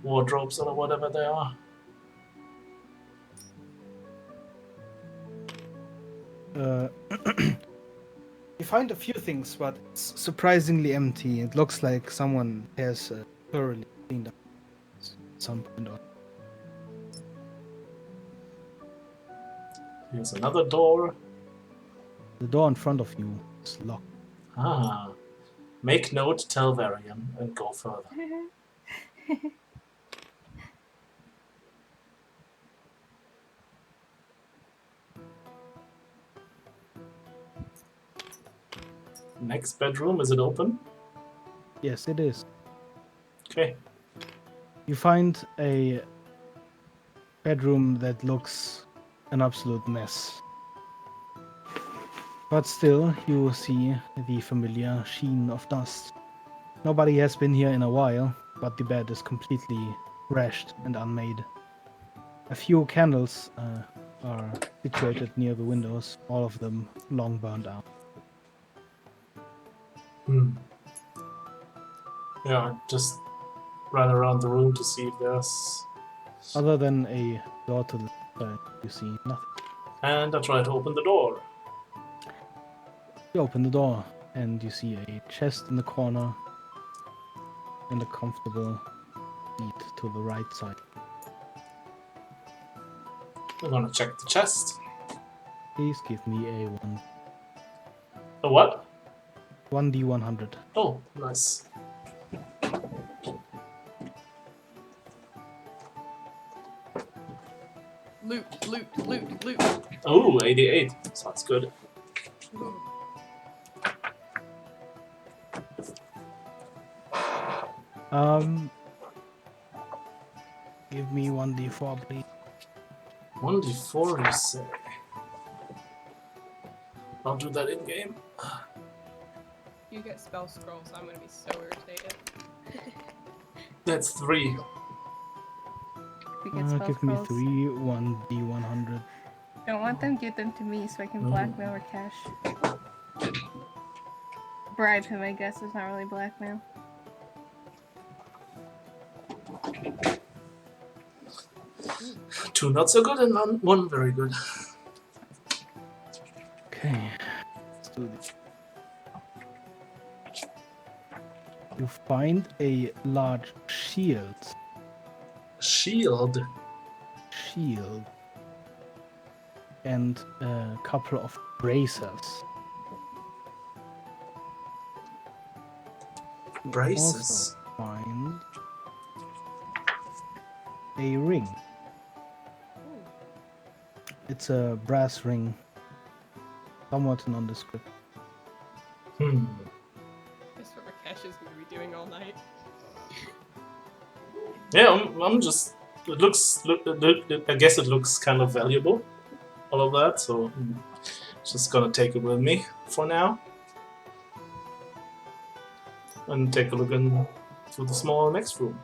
wardrobes or whatever they are. You find a few things, but it's surprisingly empty. It looks like someone has thoroughly cleaned up at some point on. Here's another door. The door in front of you is locked. Ah. Make note, tell Varian, and go further. Next bedroom, is it open? Yes, it is. Okay. You find a bedroom that looks an absolute mess. But still, you see the familiar sheen of dust. Nobody has been here in a while, but the bed is completely trashed and unmade. A few candles are situated near the windows, all of them long burned out. Hmm. Yeah, just run around the room to see if there's... Other than a door to the side, you see nothing. And I try to open the door. You open the door, and you see a chest in the corner and a comfortable seat to the right side. I'm gonna check the chest. Please give me a A what? 1d100. Oh, nice. Loot, loot, loot, loot. Oh, 88. Sounds good. Give me 1d4, please. 1d4, you say? I'll do that in game. You get spell scrolls, I'm gonna be so irritated. That's 3. We get spell Give me scrolls. 3 1d100. Don't want them, give them to me so I can blackmail or cash. Bribe him, I guess, is not really blackmail. Two not so good and one very good. Okay, let's do this. You find a large shield. Shield. And a couple of bracers. You Braces. also find a ring. It's a brass ring, somewhat nondescript. Hmm. That's what Rakesh is gonna be doing all night. Yeah, I'm just. It looks. I guess it looks kind of valuable. All of that, so I'm just gonna take it with me for now. And take a look into the small next room.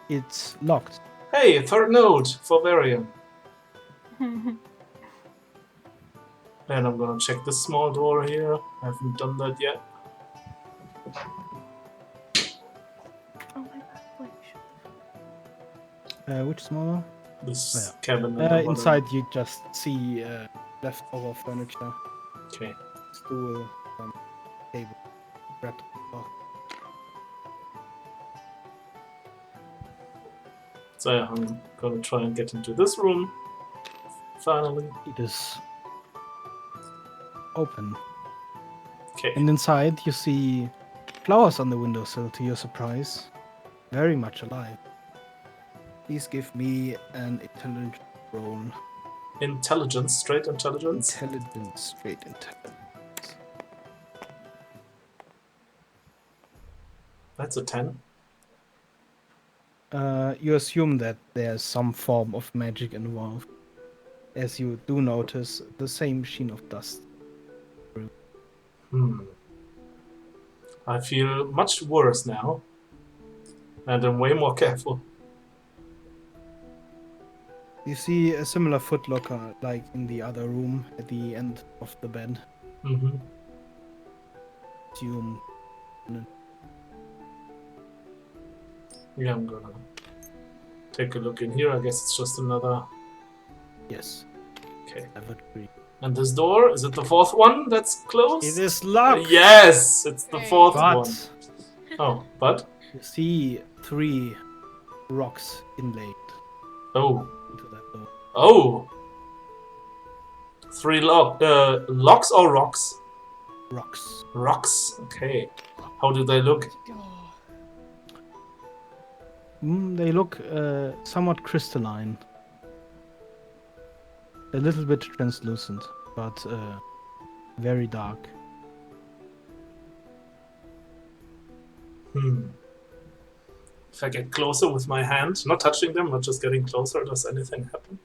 It's locked. Hey, a third note for Varian. And I'm gonna check this small door here. I haven't done that yet. Oh my god, Flash. Which smaller? This Oh, cabin. inside you just see leftover furniture. Okay. Stool, table, wrapped cloth. So I'm gonna try and get into this room. Finally. It is open. Okay. And inside you see flowers on the windowsill, to your surprise. Very much alive. Please give me an intelligence roll. Intelligence, straight intelligence. Intelligence, straight intelligence. That's a 10. You assume that there's some form of magic involved, as you do notice the same sheen of dust. Hmm. I feel much worse now. And I'm way more careful. You see a similar footlocker like in the other room at the end of the bed. Mm-hmm. Assume. Yeah, I'm gonna take a look in here. I guess it's just another... Yes, Okay. I would agree. And this door, is it the fourth one that's closed? It is locked. Yes, it's the Hey. fourth But one. Oh, but? you see 3 rocks inlaid Oh. into that door. Oh! 3 locks or rocks? Rocks. Rocks, okay. How do they look? They look somewhat crystalline. A little bit translucent, but very dark. If I get closer with my hand, not touching them, but just getting closer, does anything happen?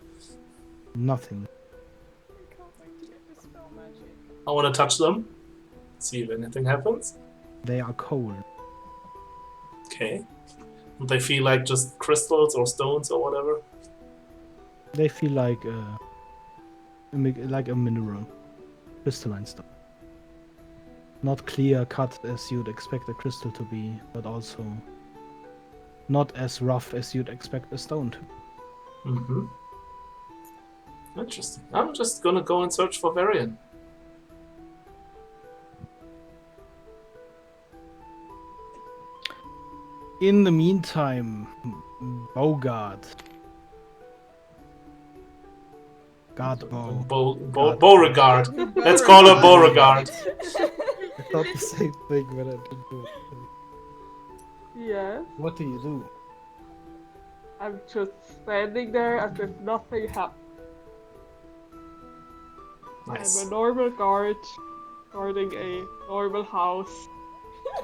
Nothing. I can't wait to get this spell magic. I want to touch them. See if anything happens. They are cold. Okay. And they feel like just crystals or stones or whatever. They feel like a mineral, crystalline stuff. Not clear cut as you'd expect a crystal to be, but also not as rough as you'd expect a stone to be. Mm-hmm. Interesting. I'm just gonna go and search for Varian. In the meantime, Bogart. Guardbow. Beauregard. Let's call her Beauregard. I thought the same thing, but I didn't do it. Yes. What do you do? I'm just standing there as if nothing happened. Nice. I'm a normal guard, guarding a normal house.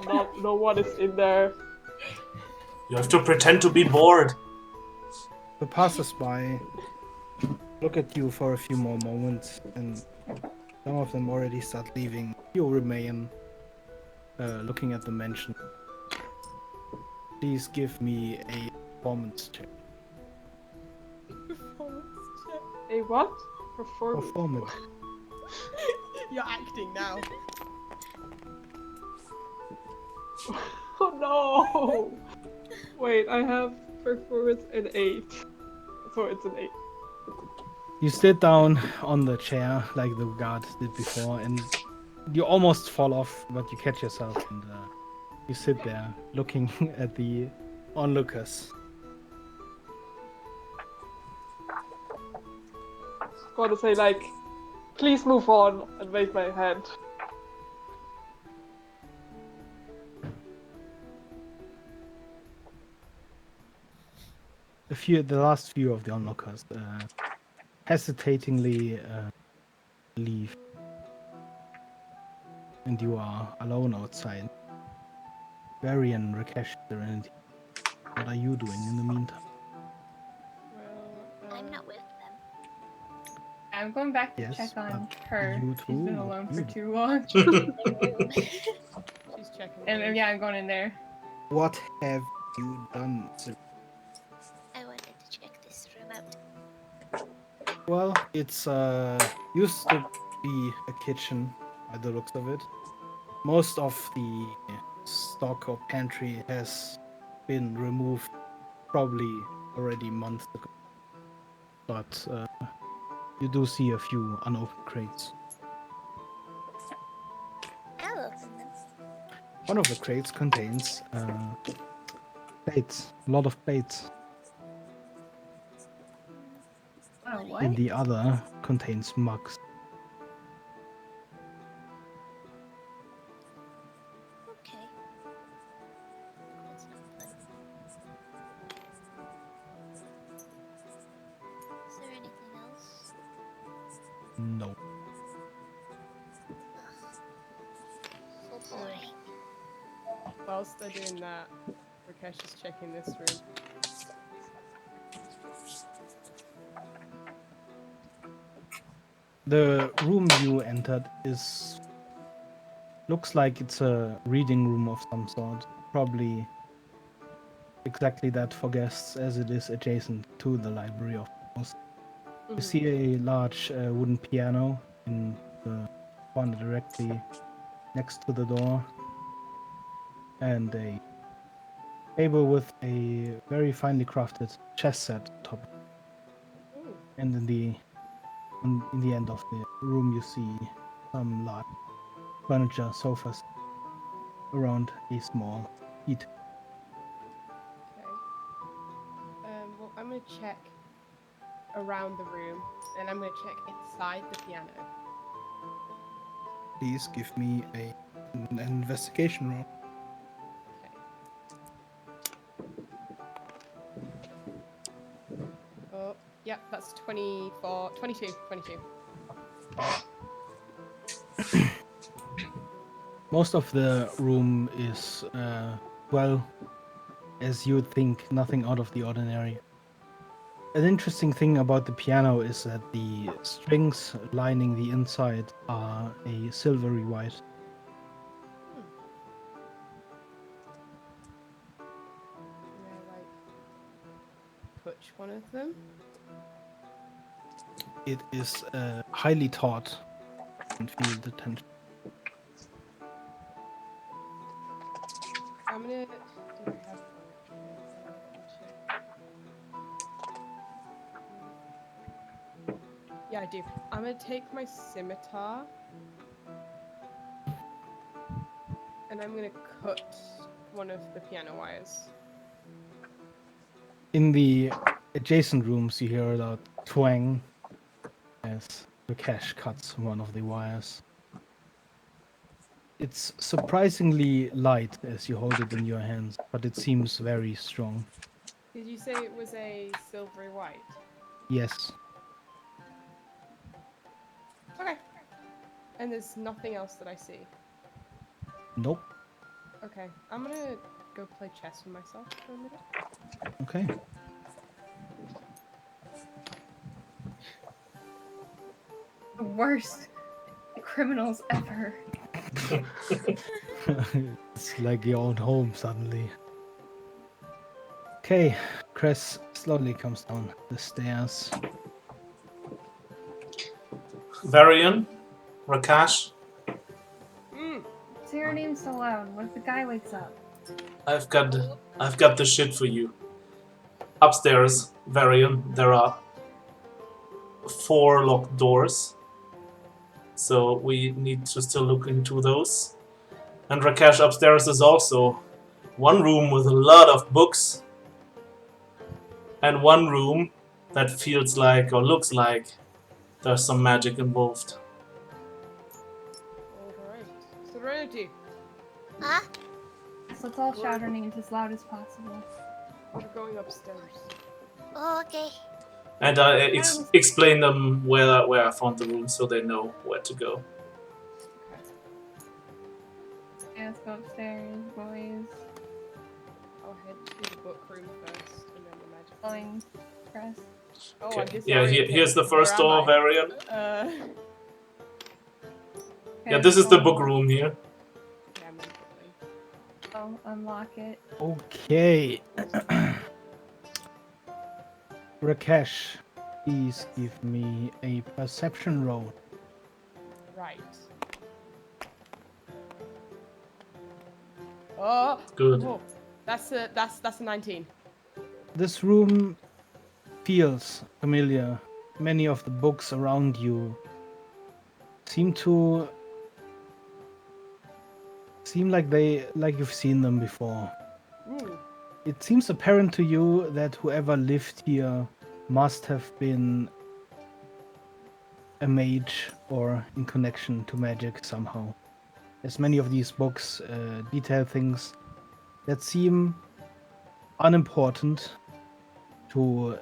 No one is in there. You have to pretend to be bored. The passersby look at you for a few more moments, and some of them already start leaving. You remain looking at the mansion. Please give me a performance check. Performance check. A what? Performance. Performance. You're acting now. Oh no! Wait, I have performance an 8. So it's an 8. You sit down on the chair like the guard did before, and you almost fall off, but you catch yourself, and you sit there looking at the onlookers. Gotta say, like, please move on, and wave my hand. The last few of the onlookers hesitatingly leave, and you are alone outside. Varian, Rakesh, Serenity. What are you doing in the meantime? Well, I'm not with them. I'm going back to Yes, check on but her. you She's too, been what alone do for you do? too long. she's checking. And yeah, I'm going in there. What have you done, Ser- I wanted to check this room out. Well, it's used to be a kitchen by the looks of it. Most of the stock or pantry has been removed probably already months ago. But you do see a few unopened crates. I'll open them. One of the crates contains plates, a lot of plates. Oh, what? And the other contains mugs. Okay. That's not fun. Is there anything else? No. Oh boy. Whilst they're doing that, Rakesh is checking this room. The room you entered is looks like it's a reading room of some sort. Probably exactly that for guests, as it is adjacent to the library, of course. You see a large wooden piano in the corner directly next to the door, and a table with a very finely crafted chess set on top. Ooh. And in the end of the room, you see some large furniture, sofas around a small heat. Okay. Well, I'm gonna check around the room, and I'm gonna check inside the piano. Please give me an investigation roll. Okay. Oh, yeah, that's 24, 22, 22. Most of the room is, well, as you would think, nothing out of the ordinary. An interesting thing about the piano is that the strings lining the inside are a silvery white. Can I, like, touch one of them? It is highly taut and feel the tension. I'm gonna. Do I have furniture in here? Let me check. Yeah, I do. I'm gonna take my scimitar and I'm gonna cut one of the piano wires. In the adjacent rooms, you hear a loud twang as Rakesh cuts one of the wires. It's surprisingly light as you hold it in your hands, but it seems very strong. Did you say it was a silvery white? Yes. Okay. And there's nothing else that I see. Nope. Okay, I'm gonna go play chess with myself for a minute. Okay. The worst criminals ever. It's like your own home suddenly. Okay, Chris slowly comes down the stairs. Varian, Rakash, Say your name so loud. What if the guy wakes up? I've got the shit for you. Upstairs, Varian, there are 4 locked doors, so we need to still look into those. And Rakesh, upstairs is also one room with a lot of books, and one room that feels like or looks like there's some magic involved. Alright. Serenity, Ah, So let's all shout our names as loud as possible. we're going upstairs. oh, okay. And I explain them where I found the room so they know where to go. Okay. Yeah, let's go upstairs, boys. I'll head to the book room first and then the magic. Following Chris. Oh, Okay. I'm Yeah, disoriented. here's the first Where door, am Varian. I? Yeah, this is the book room here. Okay, I'm in the book room. I'll unlock it. Okay. Rakesh, please give me a perception roll. Right. Oh, Good. oh, that's a 19. This room feels familiar. Many of the books around you seem like you've seen them before. It seems apparent to you that whoever lived here must have been a mage or in connection to magic somehow. As many of these books detail things that seem unimportant to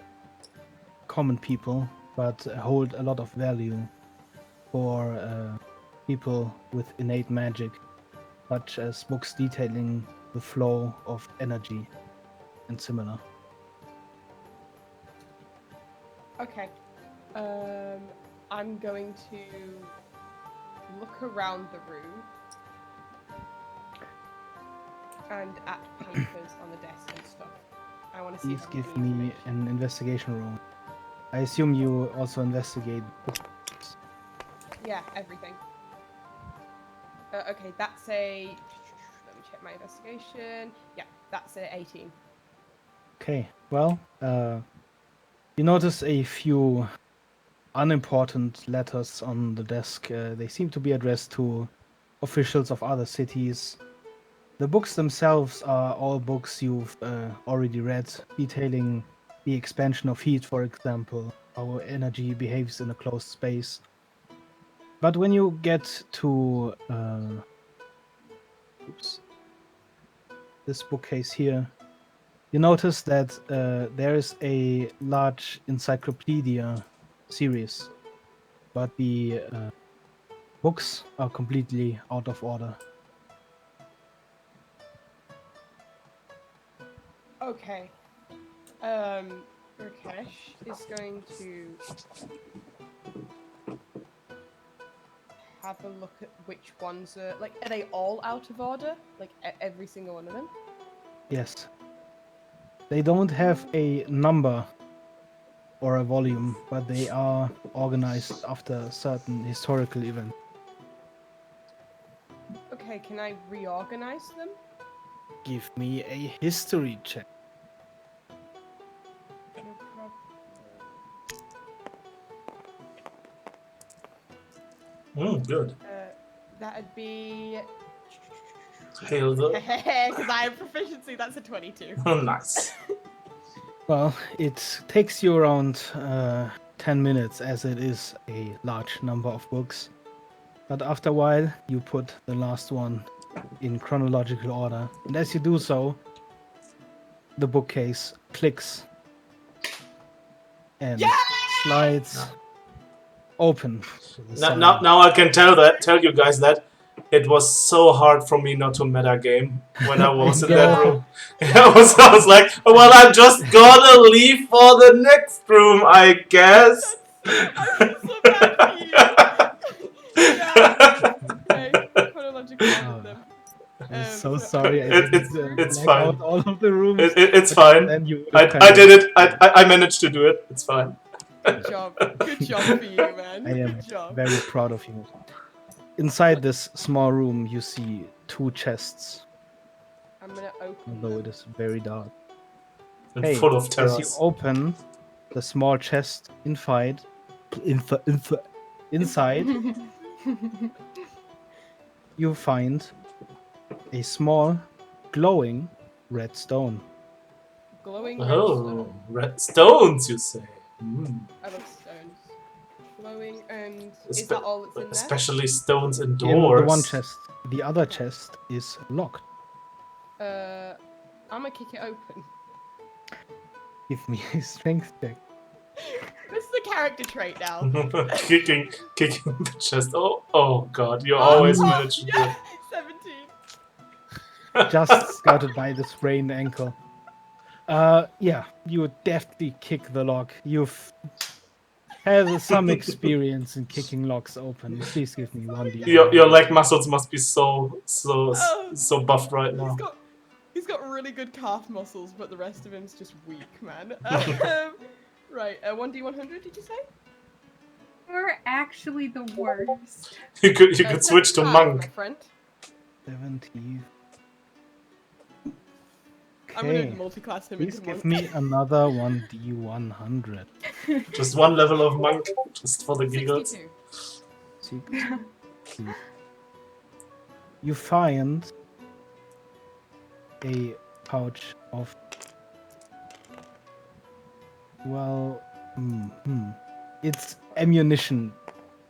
common people, but hold a lot of value for people with innate magic, such as books detailing the flow of energy and similar. Okay. I'm going to look around the room and at papers on the desk and stuff. I want to see Please if I can give get any me information. an investigation roll. I assume you also investigate books. Yeah, everything. Okay, that's a. Let me check my investigation. Yeah, that's a 18. Okay, well, you notice a few unimportant letters on the desk. They seem to be addressed to officials of other cities. The books themselves are all books you've already read, detailing the expansion of heat, for example, how energy behaves in a closed space. But when you get to this bookcase here, you notice that there is a large encyclopedia series, but the books are completely out of order. Okay. Rakesh is going to have a look at which ones are like. Are they all out of order? Like every single one of them? Yes. They don't have a number or a volume, but they are organized after certain historical events. Okay, can I reorganize them? Give me a history check. No problem. Good. That'd be. Hail the. Because I have proficiency, that's a 22. Nice. Well, it takes you around 10 minutes as it is a large number of books. But after a while, you put the last one in chronological order. And as you do so, the bookcase clicks and slides open. with a sound. Now I can tell you guys that it was so hard for me not to meta game when I was in that Yeah. room. I was like, well, I'm just gonna leave for the next room, I guess. I feel so bad for you. Yeah. Okay, chronological order them. I'm so so sorry I It- didn't it's black out fine. all of the rooms. It's but fine. Then you would have I did it. Yeah. I managed to do it. It's fine. Good job. Good job for you, man. I am Good job. very proud of you. Inside this small room, you see two chests, I'm gonna open although them. it is very dark. And Hey, full of as you terrors. open the small chest inside, you find a small, glowing red stone. Glowing red Oh, stone. red stones, you say? Mm. I love stones. Glowing and is that all that's in there? Especially stones In indoors. the one chest. The other chest is locked. I'm gonna kick it open. Give me a strength check. This is a character trait now. kicking the chest. Oh god, you always manage to do yeah, it. 17. Just scouted by the sprained ankle. Yeah, you would definitely kick the lock. You've had some experience in kicking locks open. Please give me 1d. Your leg muscles must be so Oh, buffed right now. He's got really good calf muscles, but the rest of him's just weak, man. Right, 1d100, did you say? You're actually the worst. You could switch to 75, monk. my friend. 70. I'm gonna Okay. multi-class him Please into give monk. me another 1d100. Just one level of monk, just for the giggles. 62. You find a pouch of, well, it's ammunition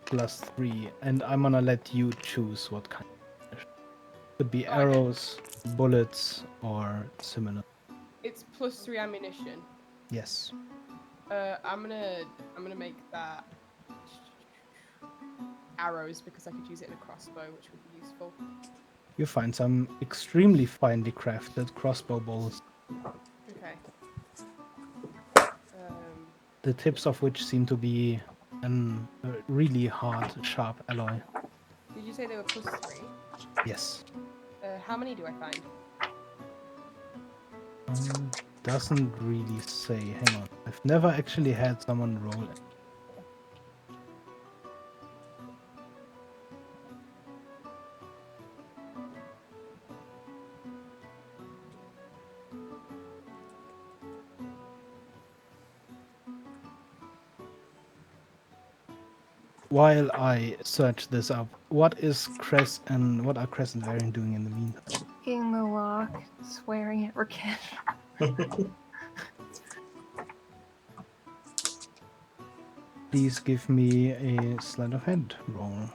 +3, and I'm gonna let you choose what kind. Could be Okay. arrows, bullets, or similar. It's +3 ammunition. Yes. I'm gonna make that arrows because I could use it in a crossbow, which would be useful. You find some extremely finely crafted crossbow bolts, Okay. the tips of which seem to be a really hard, sharp alloy. Did you say they were +3? Yes. How many do I find? Doesn't really say. Hang on. I've never actually had someone roll it. While I search this up, what are Cress and Varian doing in the meantime? Picking the lock, swearing at Rakesh. Please give me a sleight of hand roll.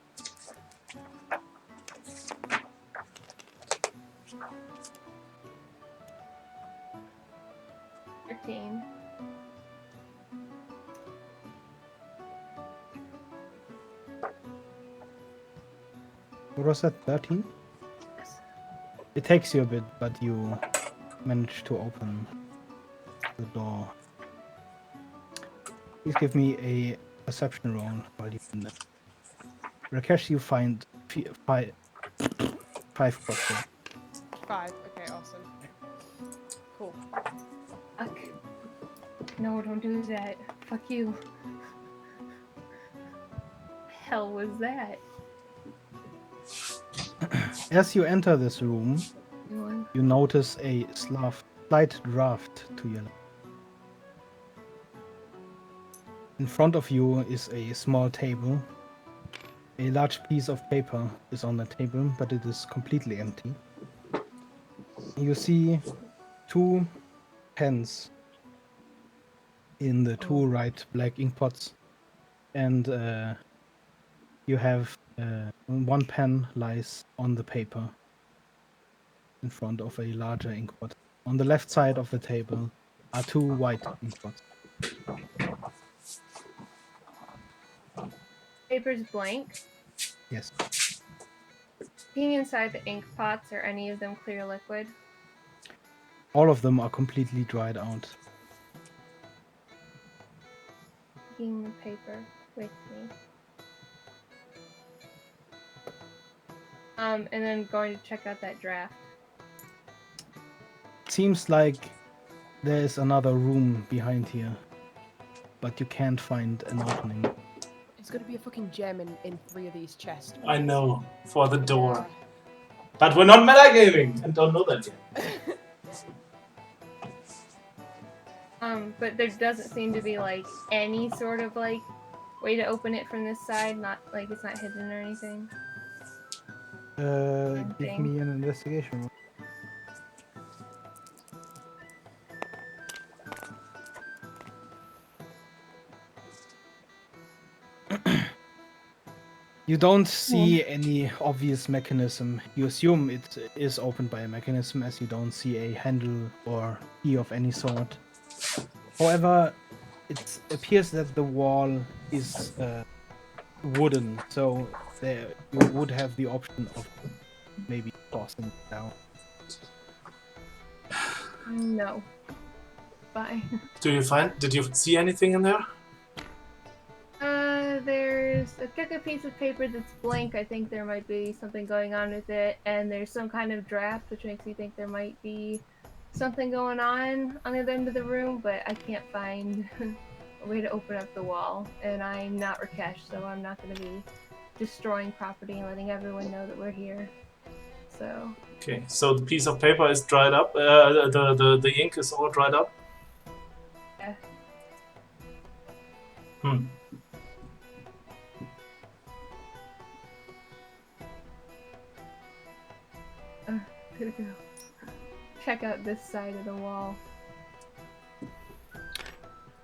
What was that, 13? Yes. It takes you a bit, but you manage to open the door. Please give me a perception roll while you're in there. Rakesh, you find five crossbows. 5. Okay, awesome. Cool. Fuck. No, don't do that. Fuck you. Hell was that? As you enter this room, Anyone? you notice a slight draft to your left. In front of you is a small table. A large piece of paper is on the table, but it is completely empty. You see 2 pens in the 2 right black ink pots, and you have 1 pen lies on the paper in front of a larger ink pot. On the left side of the table are 2 white ink pots. Paper's blank. Yes. Being inside the ink pots, are any of them clear liquid? All of them are completely dried out. Taking the paper with me. And then going to check out that draft. Seems like there is another room behind here, but you can't find an opening. There's gonna be a fucking gem in 3 of these chests. I know, for the door. Yeah. But we're not metagaming and don't know that yet. But there doesn't seem to be like any sort of like way to open it from this side. Not like it's not hidden or anything. Give me an investigation roll. You don't see any obvious mechanism. You assume it is opened by a mechanism, as you don't see a handle or key of any sort. However, it appears that the wall is wooden, so there you would have the option of maybe tossing it down. No. Bye. Did you see anything in there? There's a crooked piece of paper that's blank. I think there might be something going on with it, and there's some kind of draft, which makes me think there might be something going on the other end of the room, but I can't find a way to open up the wall. And I'm not Rakesh, so I'm not going to be destroying property and letting everyone know that we're here. So. Okay, so the piece of paper is dried up. The ink is all dried up. Yeah. Gonna go check out this side of the wall.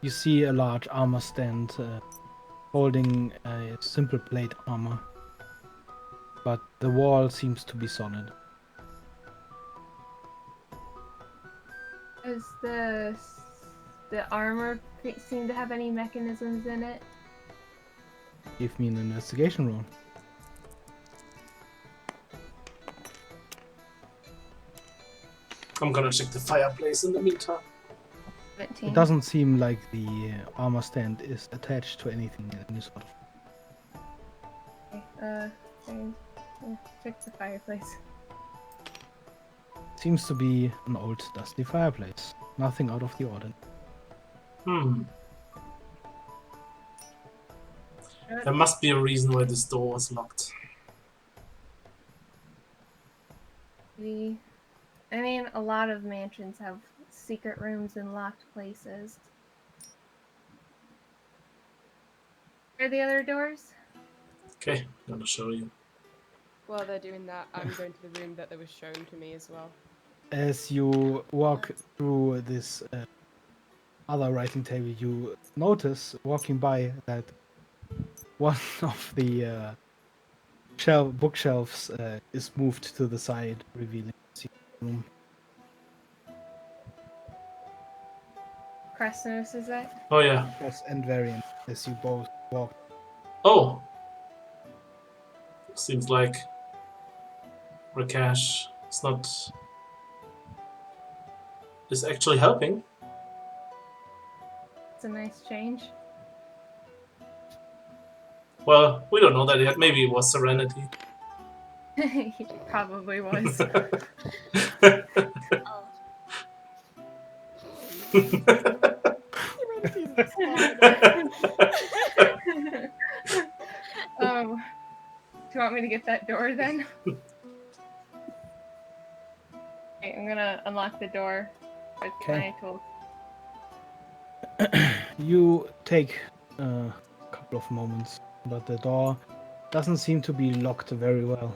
You see a large armor stand holding a simple plate armor, but the wall seems to be solid. Does the armor seem to have any mechanisms in it? Give me an investigation roll. I'm gonna check the fireplace in the meantime. 17. It doesn't seem like the armor stand is attached to anything in any sort of. Okay, check the fireplace. Seems to be an old dusty fireplace. Nothing out of the ordinary. There must be a reason why this door was locked. I mean, a lot of mansions have secret rooms and locked places. Where are the other doors? Okay, I'm gonna show you. While they're doing that, I'm going to the room that was shown to me as well. As you walk through this other writing table, you notice walking by that one of the bookshelves is moved to the side, revealing the secret room. Crest notices that. Oh yeah. Yes, and Varian, as you both walk. Oh! Seems like Rakesh is actually helping. It's a nice change. Well, we don't know that yet. Maybe it was Serenity. He probably was. Oh, Do you want me to get that door then? Okay, I'm gonna unlock the door with Okay. my tools. You take a couple of moments, but the door doesn't seem to be locked very well.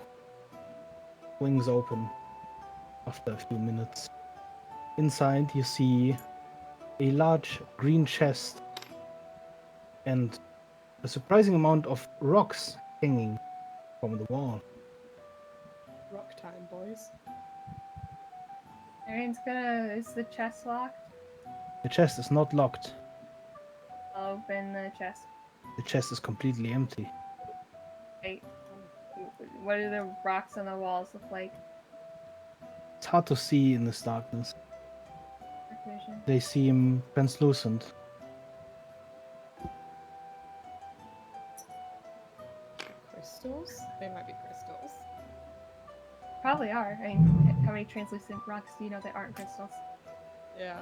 Swings open after a few minutes. Inside, you see a large green chest and a surprising amount of rocks hanging from the wall. Rock time, boys. Is the chest locked? The chest is not locked. I'll open the chest. The chest is completely empty. Wait, what do the rocks on the walls look like? It's hard to see in this darkness. Dark vision. They seem translucent. Crystals? They might be crystals. Probably are. I mean, how many translucent rocks do you know that aren't crystals? Yeah.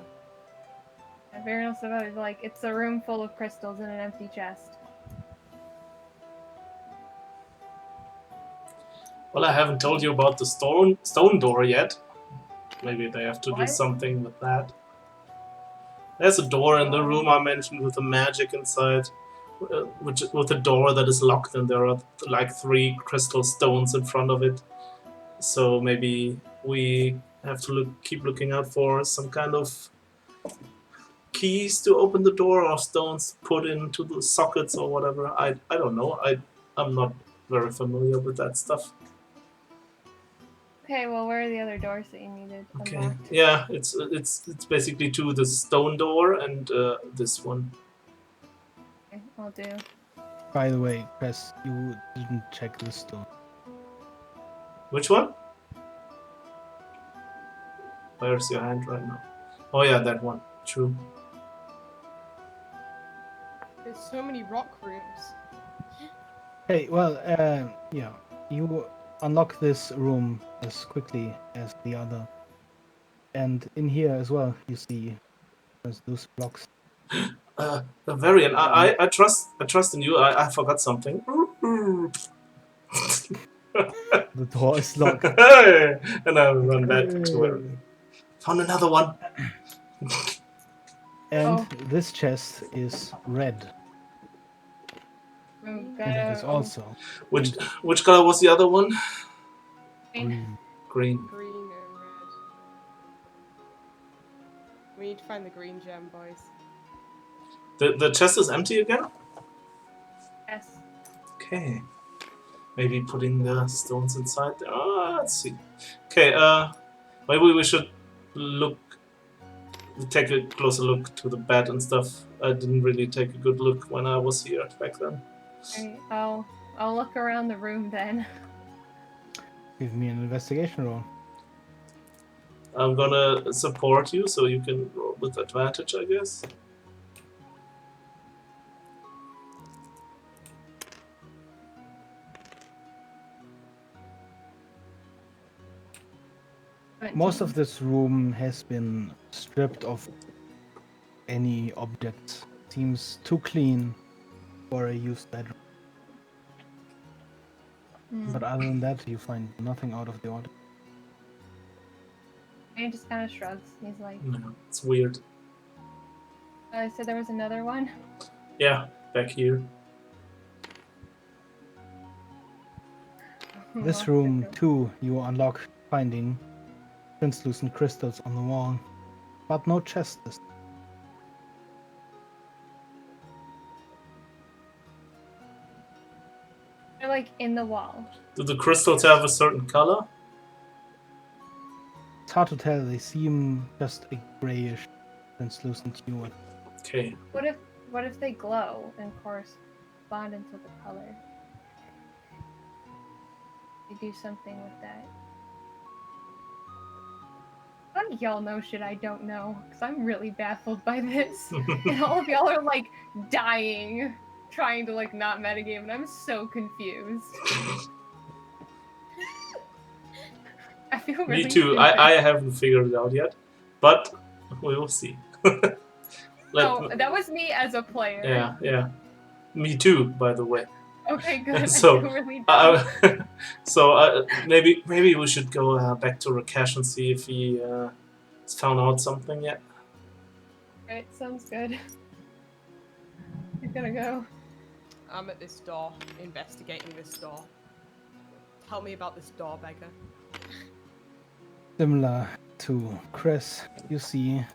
And very also about like it's a room full of crystals in an empty chest. Well, I haven't told you about the stone door yet. Maybe they have to do What? something with that. There's a door in the room I mentioned with the magic inside, with a door that is locked, and there are like 3 crystal stones in front of it. So maybe we have to keep looking out for some kind of keys to open the door or stones put into the sockets or whatever. I don't know. I'm not very familiar with that stuff. Okay, well, where are the other doors that you needed Okay. unlocked? Yeah, it's basically to the stone door and this one. Okay, I'll do. By the way, Chris, you didn't check this door. Which one? Where's your hand right now? Oh yeah, that one. True. There's so many rock rooms. Hey, well, yeah, you unlock this room as quickly as the other, and in here as well, you see those blocks. Varian, I trust in you. I forgot something. The door is locked. And I run back to it. Found another one. And this chest is red. I'm And it is gonna also Which color was the other one? green. Green. Green and red. We need to find the green gem, boys. The chest is empty again? yes. Okay. Maybe putting the stones inside there. Let's see. Okay, maybe we should take a closer look to the bed and stuff. I didn't really take a good look when I was here back then. Okay, I'll look around the room then. Give me an investigation roll. I'm gonna support you, so you can roll with advantage, I guess. Most of 17. this room has been stripped of any objects. Seems too clean for a used bedroom. But other than that, you find nothing out of the ordinary. And just kind of shrugs. He's like, No, it's weird. so there was another one? Yeah, back here. This room, too, you unlock, finding translucent crystals on the wall, but no chest this time. They're like in the wall. Do the crystals have a certain color? It's hard to tell, they seem just a grayish, translucent hue. Okay. What if they glow and correspond into the color? They do something with that. How do y'all know shit I don't know? Because I'm really baffled by this. And all of y'all are like dying, trying to like not metagame, and I'm so confused. I feel really Me too. stupid. I haven't figured it out yet, but we will see. Oh, that was me as a player. Yeah, yeah. Me too, by the way. Okay, good. So, I feel really dumb. Maybe we should go back to Rakesh and see if he has found out something yet. Right, sounds good. You're gonna go. I'm at this door, investigating this door. Tell me about this door, Beggar. Similar to Chris, you see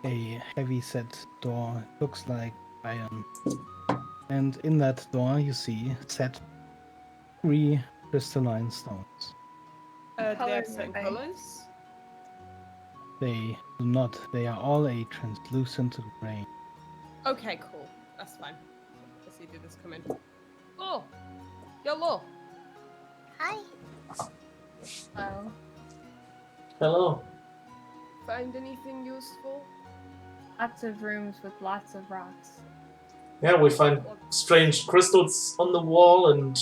a heavy-set door, looks like iron. And in that door you see set 3 crystalline stones. They have Colours certain are they? colours. They do not, they are all a translucent gray. Okay, cool. That's fine. Let's see, did this come in? Oh! Hello! Hi. Oh. Hello. Find anything useful? Lots of rooms with lots of rocks. Yeah, we find strange crystals on the wall and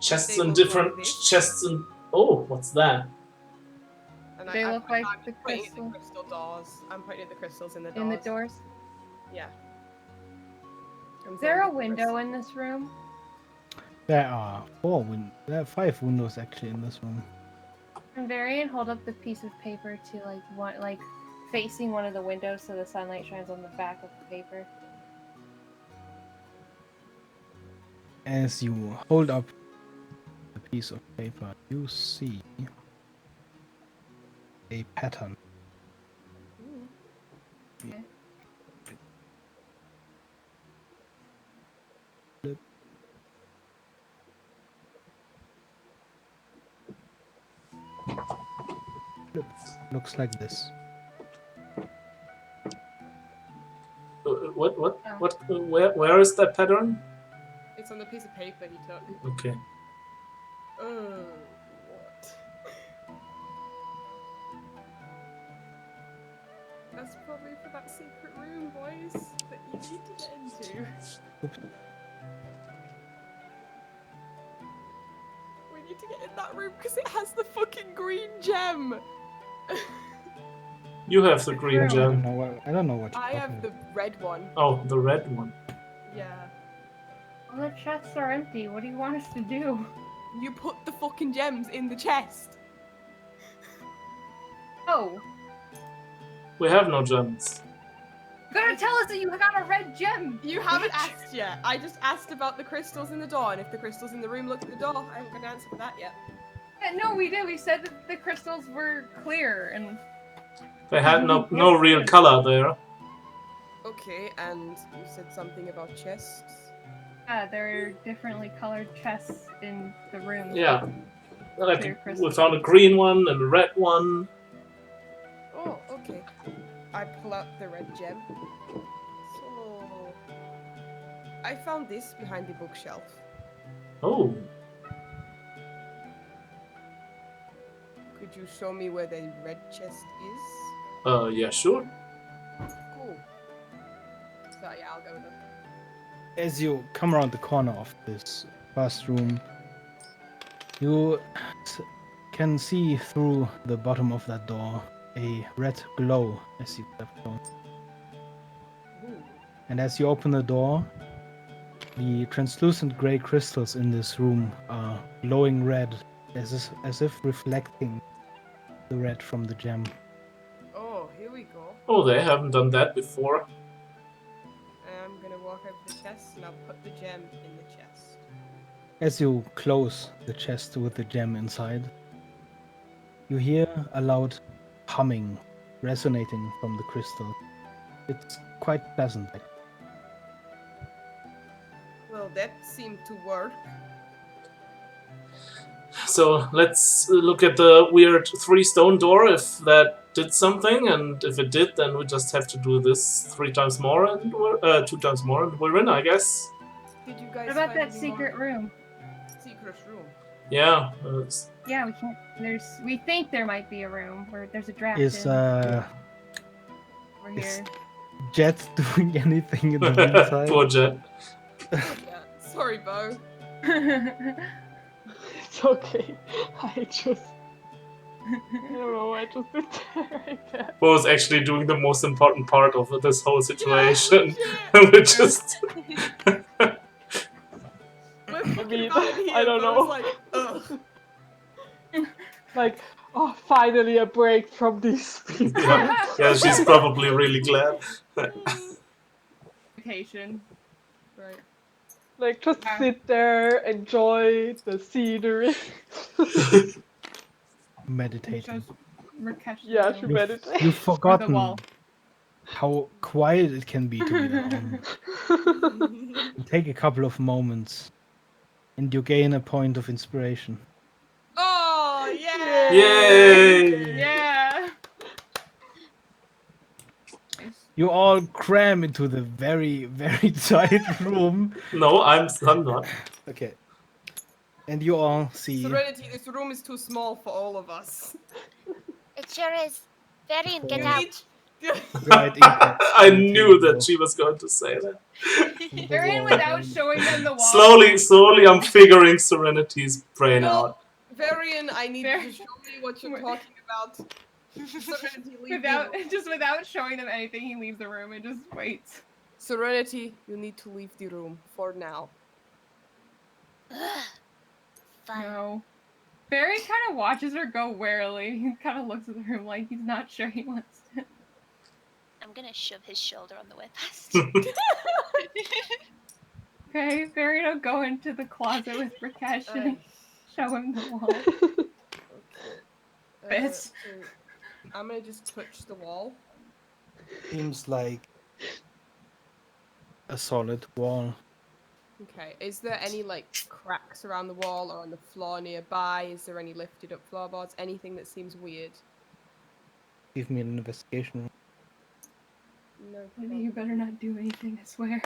chests They and look different like this. chests and... Oh, what's that? And They look like I'm the pointing at the crystal crystal doors. I'm pointing at the crystals in the doors. in the doors. Yeah. Is there a window in this room? There are 5 windows actually in this room. Can Varian hold up the piece of paper to like facing one of the windows so the sunlight shines on the back of the paper? As you hold up the piece of paper, you see a pattern. Okay. Looks like this. Where is that pattern? It's on the piece of paper he took. Okay. What? That's probably for that secret room, boys, that you need to get into. Oops. We need to get in that room because it has the fucking green gem. You have the green I gem. don't know what you're I talking have the red one. Oh, the red one. Yeah. All the chests are empty. What do you want us to do? You put the fucking gems in the chest. Oh, We have no gems. you gotta tell us that you got a red gem. You haven't asked yet. I just asked about the crystals in the door, and if the crystals in the room look at the door, I haven't got an answer for that yet. Yeah, no, we did. We said that the crystals were clear and. They had no real color there. Okay, and you said something about chests. Yeah, there are differently colored chests in the room. Yeah. Clear We crystals. found a green one and a red one. Oh, okay. I pull out the red gem. So, I found this behind the bookshelf. Oh. Could you show me where the red chest is? Yeah, sure. Cool. So yeah, I'll go then. As you come around the corner of this first room, you can see through the bottom of that door a red glow, as you have shown. Ooh. And as you open the door, the translucent grey crystals in this room are glowing red, as if reflecting the red from the gem. Oh, here we go. Oh, they haven't done that before. I'm gonna walk over to the chest and I'll put the gem in the chest. As you close the chest with the gem inside, you hear a loud humming resonating from the crystal. It's quite pleasant. Well, that seemed to work. So let's look at the weird 3-stone door, if that did something, and if it did, then we just have to do this 3 times more, and 2 times more, and we're in, I guess. Did you guys What about find that any secret more room? secret room? Yeah. Yeah, we can't. We think there might be a room where there's a draft Is over is here. Jet doing anything in the meantime? Poor Jet. Yeah. Sorry, Bo. It's okay. I don't know, I just sit there right there. Bo was actually doing the most important part of this whole situation. Yeah, And we just... we're I fucking mean, about it here. I don't Bo's know. like, ugh. Like, oh, finally a break from these people. Yeah, she's probably really glad. Vacation. Right. Like, just Yeah. sit there, enjoy the scenery. Meditating. Rakesh Yeah, she room. meditates. You've Or the forgotten wall. how quiet it can be to be alone. You take a couple of moments, and you gain a point of inspiration. Oh, yeah! Yay! Yeah. You all cram into the very, very tight room. No, I'm not. Okay. And you all see Serenity, this room is too small for all of us. It sure is. Varian, get You out. bright impacts I on the knew table. that she was going to say that. The They're in wall, without and showing them the wall. Slowly, I'm figuring Serenity's brain out. Varian, I need you Var- to show me what you're talking about. Serenity, leave Without the room. just without showing them anything, he leaves the room and just waits. Serenity, you need to leave the room for now. Ugh. Fine. No. Barry kind of watches her go warily. He kind of looks at the room like he's not sure he wants to. I'm gonna shove his shoulder on the way past. Okay, Barry will go into the closet with Rakesh and show him the wall. Okay. Fist. So I'm gonna just touch the wall. seems like a solid wall. Okay. Is there any like cracks around the wall or on the floor nearby? Is there any lifted up floorboards? Anything that seems weird? Give me an investigation. No. Maybe you better not do anything, I swear.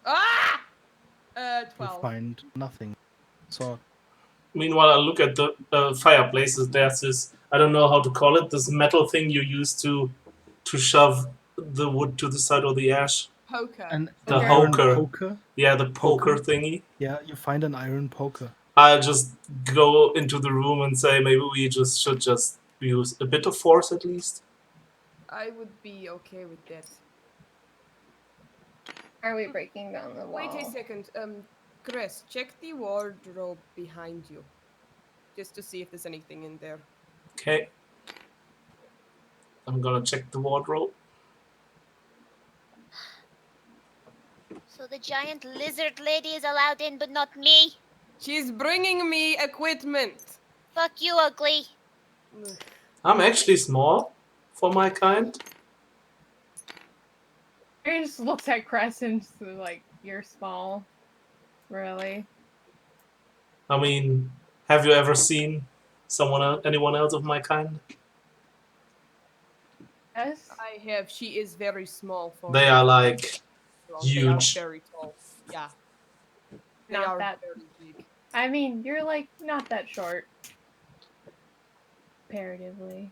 Ah! You 12. find nothing. So Meanwhile, I look at the fireplaces. There's this, I don't know how to call it, this metal thing you use to shove the wood to the side of the ash. Poker. The an iron poker. poker. Yeah, the poker Poker? thingy. Yeah, you find an iron poker. I just go into the room and say maybe we should just use a bit of force at least. I would be okay with that. Are we breaking down the wall? Wait a second. Chris, check the wardrobe behind you. Just to see if there's anything in there. Okay. I'm gonna check the wardrobe. So the giant lizard lady is allowed in, but not me. She's bringing me equipment. Fuck you, ugly. Ugh. I'm actually small for my kind. Barry just looks at Cress and just like, you're small. Really? I mean, have you ever seen anyone else of my kind? Yes? I have. She is very small for They me. are like They huge. are very tall. Yeah. They Not are that- very big. I mean, you're like not that short. Comparatively.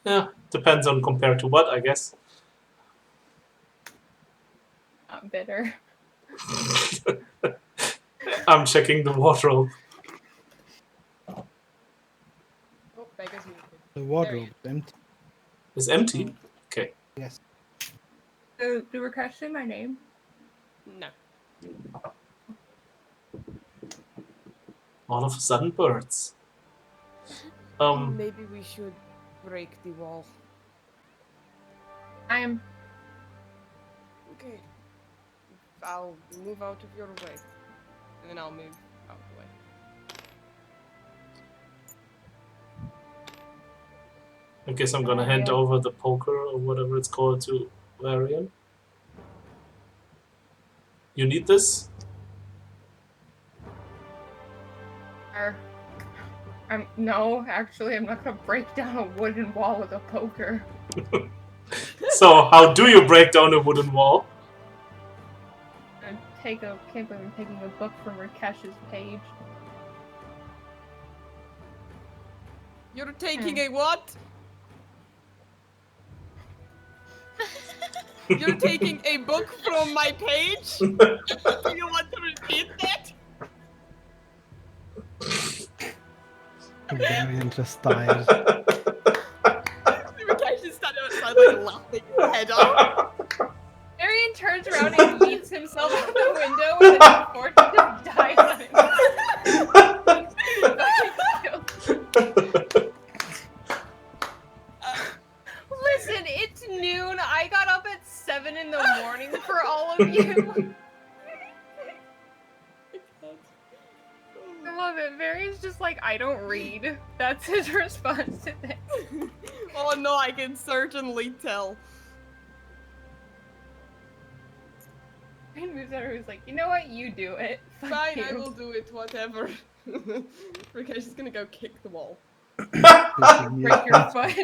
Yeah, depends on compared to what, I guess. Not bitter. I'm checking the wardrobe. The wardrobe is empty. It's empty? Okay. Yes. Do Rakesh say my name? No. All of a sudden, birds. Maybe we should break the wall. I'm Okay. I'll move out of your way. And then I'll move out of the way. I guess I'm gonna hand over the poker or whatever it's called to Varian. You need this? no, actually, I'm not gonna break down a wooden wall with a poker. So, how do you break down a wooden wall? I can't believe I'm taking a book from Rakesh's page. You're taking a what? You're taking a book from my page? Do you want to repeat that? Varian just died. Rakesh is standing outside like laughing his head off. Arian turns around and yeets himself out the window and then unfortunately just dies on it. Listen, it's noon. I got up at 7 in the morning for all of you. I love it. Varian's just like, I don't read. That's his response to this. Oh no, I can certainly tell. Varian moves over and is like, you know what? You do it. Fuck Fine, you. I will do it, whatever. Rakesh is gonna go kick the wall. Break your foot.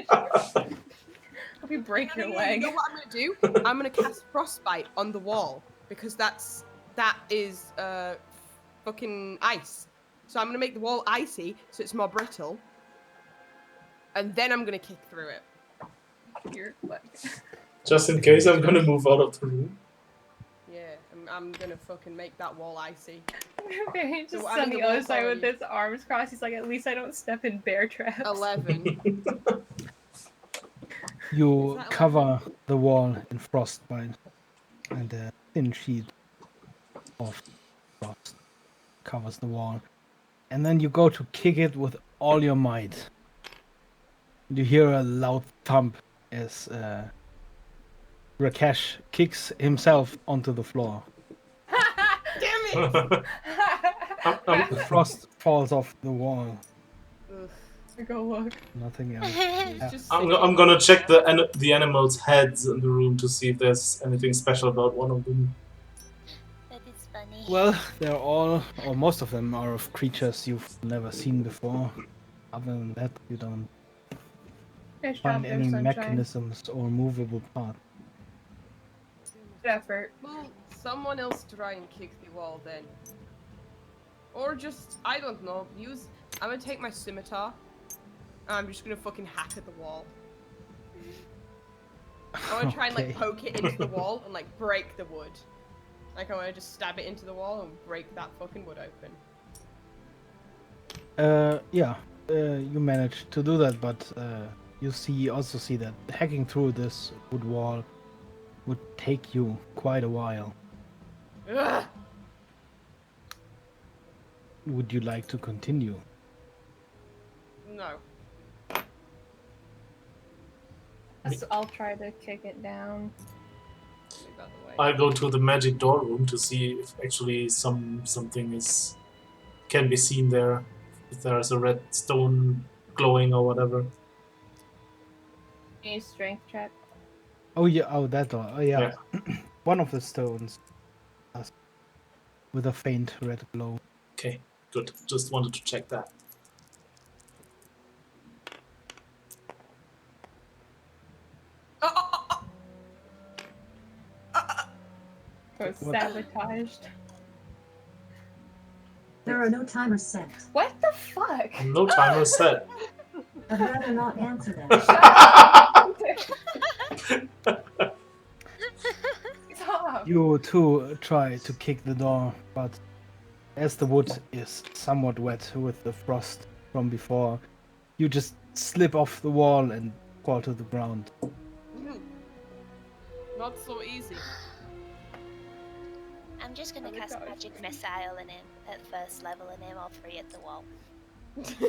Hope you break your leg. You know what I'm gonna do? I'm gonna cast frostbite on the wall because that is fucking ice. So I'm gonna make the wall icy so it's more brittle, and then I'm gonna kick through it. Your leg. Just in case I'm gonna move out of the room. Yeah, I'm gonna fucking make that wall icy. Varian's just So on I'm the the other wall side with party. his arms crossed. He's like, at least I don't step in bear traps. 11. You Is that cover the wall in frostbite, and a thin sheet of frost covers the wall. And then you go to kick it with all your might. You hear a loud thump as Rakesh kicks himself onto the floor. Damn it! The frost falls off the wall. Ugh, Go look. Nothing else. he's just I'm sitting gonna there. check the animals' heads in the room to see if there's anything special about one of them. That is funny. Well, they're all, or most of them, are of creatures you've never seen before. Other than that, you don't Nice find job there, any sunshine. mechanisms or movable parts. Good effort. Well, someone else try and kick the wall then. Or just, I don't know, I'm gonna take my scimitar, and I'm just gonna fucking hack at the wall. I wanna try and like Okay. poke it into the wall and like break the wood. Like I wanna just stab it into the wall and break that fucking wood open. Yeah, you manage to do that, but you also see that hacking through this wood wall would take you quite a while. Ugh! Would you like to continue? No. I'll try to kick it down. Move out the way. I go to the magic door room to see if actually something can be seen there. If there is a red stone glowing or whatever. Any strength check? Oh yeah, oh that door. Oh yeah. One of the stones does, with a faint red glow. Okay, good. Just wanted to check that. So it's What? sabotaged. There are no timers set. What the fuck? No timer set. I'd rather not answer that. Stop. You too try to kick the door, but as the wood is somewhat wet with the frost from before, you just slip off the wall and fall to the ground. Not so easy. I'm just gonna Oh my cast gosh. magic missile and aim at first level and aim all three at the wall. Yeah.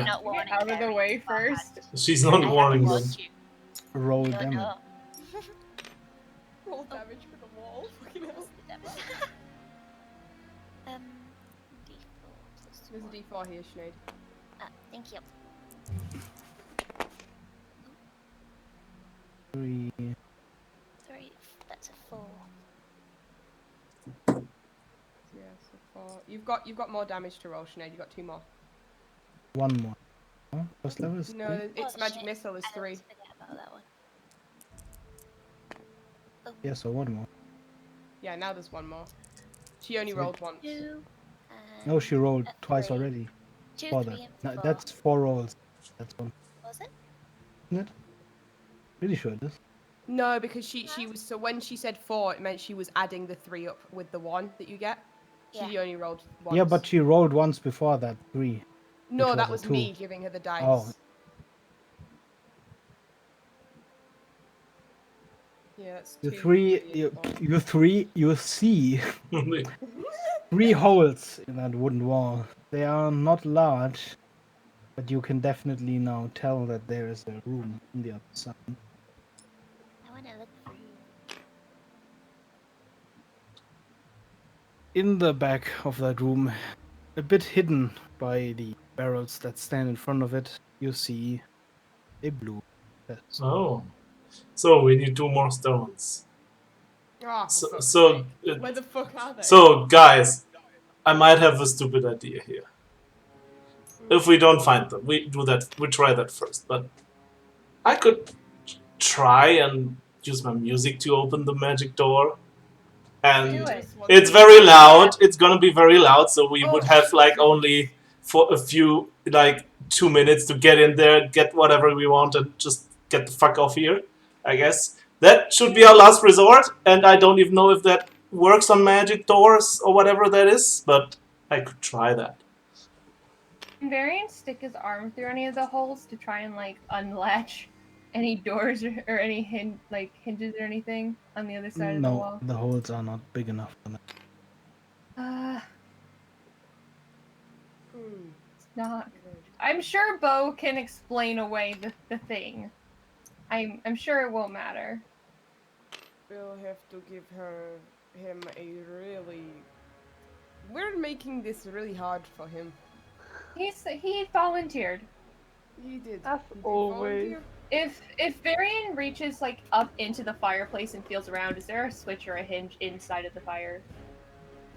I'm not Get warning out of the Barry way beforehand. first. She's I not haven't warning them. warned you. Roll No, damage. no. Roll damage for the wall. Fucking hell. What's the damage? D4 plus There's a 1. D4 here, Sinead. Ah, thank you. 3. 3. That's a 4. Yeah, so 4. You've got more damage to roll, Sinead. You got 2 more. 1 more. Huh? First level is No, 3? it's Oh, magic shit. missile is I 3. always forget about that one. Oh, Yeah, so 1 more. Yeah, now there's 1 more. She only rolled once. 2. No, she rolled a twice 3. already. 2, For 3, that. and No, 4. that's 4 rolls. That's 1. Was it? Isn't it? Pretty sure it is. No, because she was, so when she said 4, it meant she was adding the 3 up with the 1 that you get. She Yeah. only rolled once. Yeah, but she rolled once before that 3. No, which that was was a 2. me giving her the dice. Oh. Yeah, that's You 2, three, 3, and you 3, you see 3 holes in that wooden wall. They are not large, but you can definitely now tell that there is a room on the other side. I want to look through. In the back of that room, a bit hidden by the barrels that stand in front of it, you see a blue chest. Oh. So we need 2 more stones. Oh, for So, fuck's so, sake. Where the fuck are they? so guys, I might have a stupid idea here. If we don't find them, we try that first. But I could try and use my music to open the magic door. And Do it. it's very loud. It's gonna be very loud, so we would have like only for a few, like 2 minutes to get in there, get whatever we want, and just get the fuck off here. I guess that should be our last resort. And I don't even know if that works on magic doors or whatever that is, but I could try that. Can Varian stick his arm through any of the holes to try and like unlatch any doors or any hinges or anything on the other side of the No, wall? the holes are not big enough for that. It's not. I'm sure Bo can explain away the thing. I'm sure it won't matter. We'll have to give him a really... We're making this really hard for him. He volunteered. He did. As Did he always. volunteer? If Varian reaches like up into the fireplace and feels around, is there a switch or a hinge inside of the fire?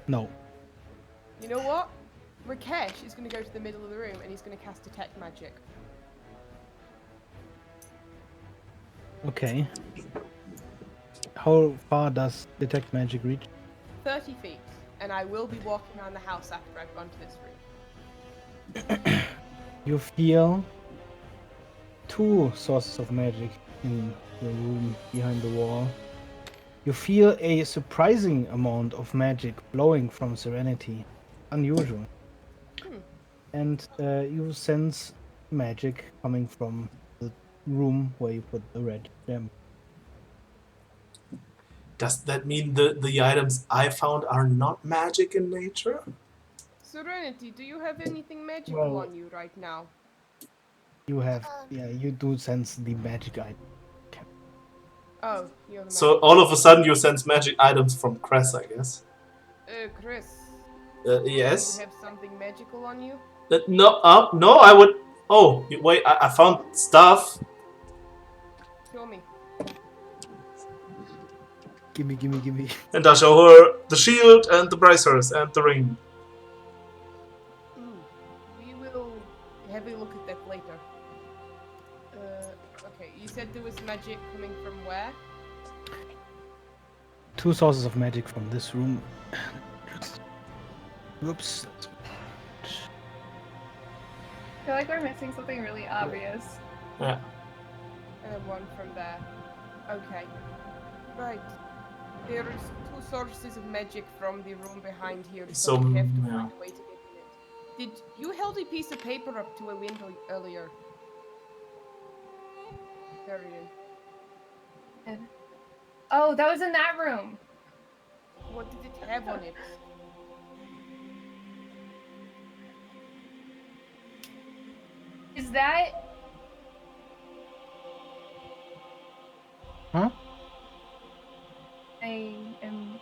No. You know what? Rakesh is going to go to the middle of the room and he's going to cast Detect Magic. Okay. How far does Detect Magic reach? 30 feet. And I will be walking around the house after I've gone to this room. You feel 2 sources of magic in the room behind the wall. You feel a surprising amount of magic flowing from Serenity. Unusual. And you sense magic coming from the room where you put the red gem. Does that mean the items I found are not magic in nature? Serenity, do you have anything magical Well- on you right now? You have, yeah, you do sense the magic item. Oh, you have a So magic. all of a sudden you sense magic items from Cress, I guess. Chris, Yes. do you have something magical on you? No, no, I would. Oh, wait, I found stuff. Show me. Gimme. And I show her the shield and the bracers and the ring. We will have a look at that later. Okay, you said there was magic coming from where? 2 sources of magic from this room. Whoops. I feel like we're missing something really obvious. Yeah. And then one from there. Okay. Right. There is 2 sources of magic from the room behind here, so we have to yeah. find a way to get in it. Did you held a piece of paper up to a window earlier? Varian, Oh, that was in that room. what did it have on it? Is that? Huh? I am.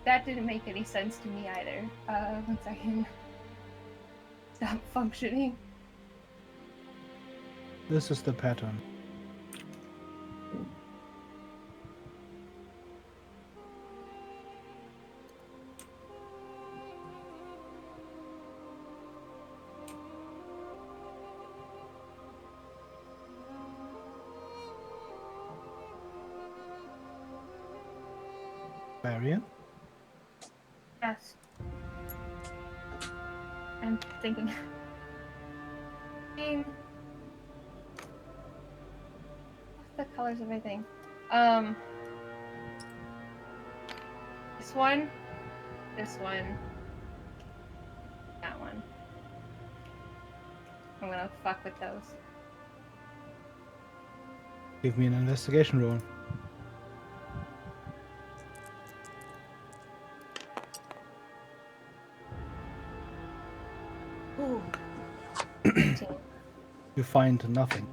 That didn't make any sense to me either. 1 second. Stop functioning. This is the pattern. Varian? Yes. I'm thinking. What's the colors of everything? This one, that one. I'm gonna fuck with those. Give me an investigation roll. Ooh, 18. You find nothing.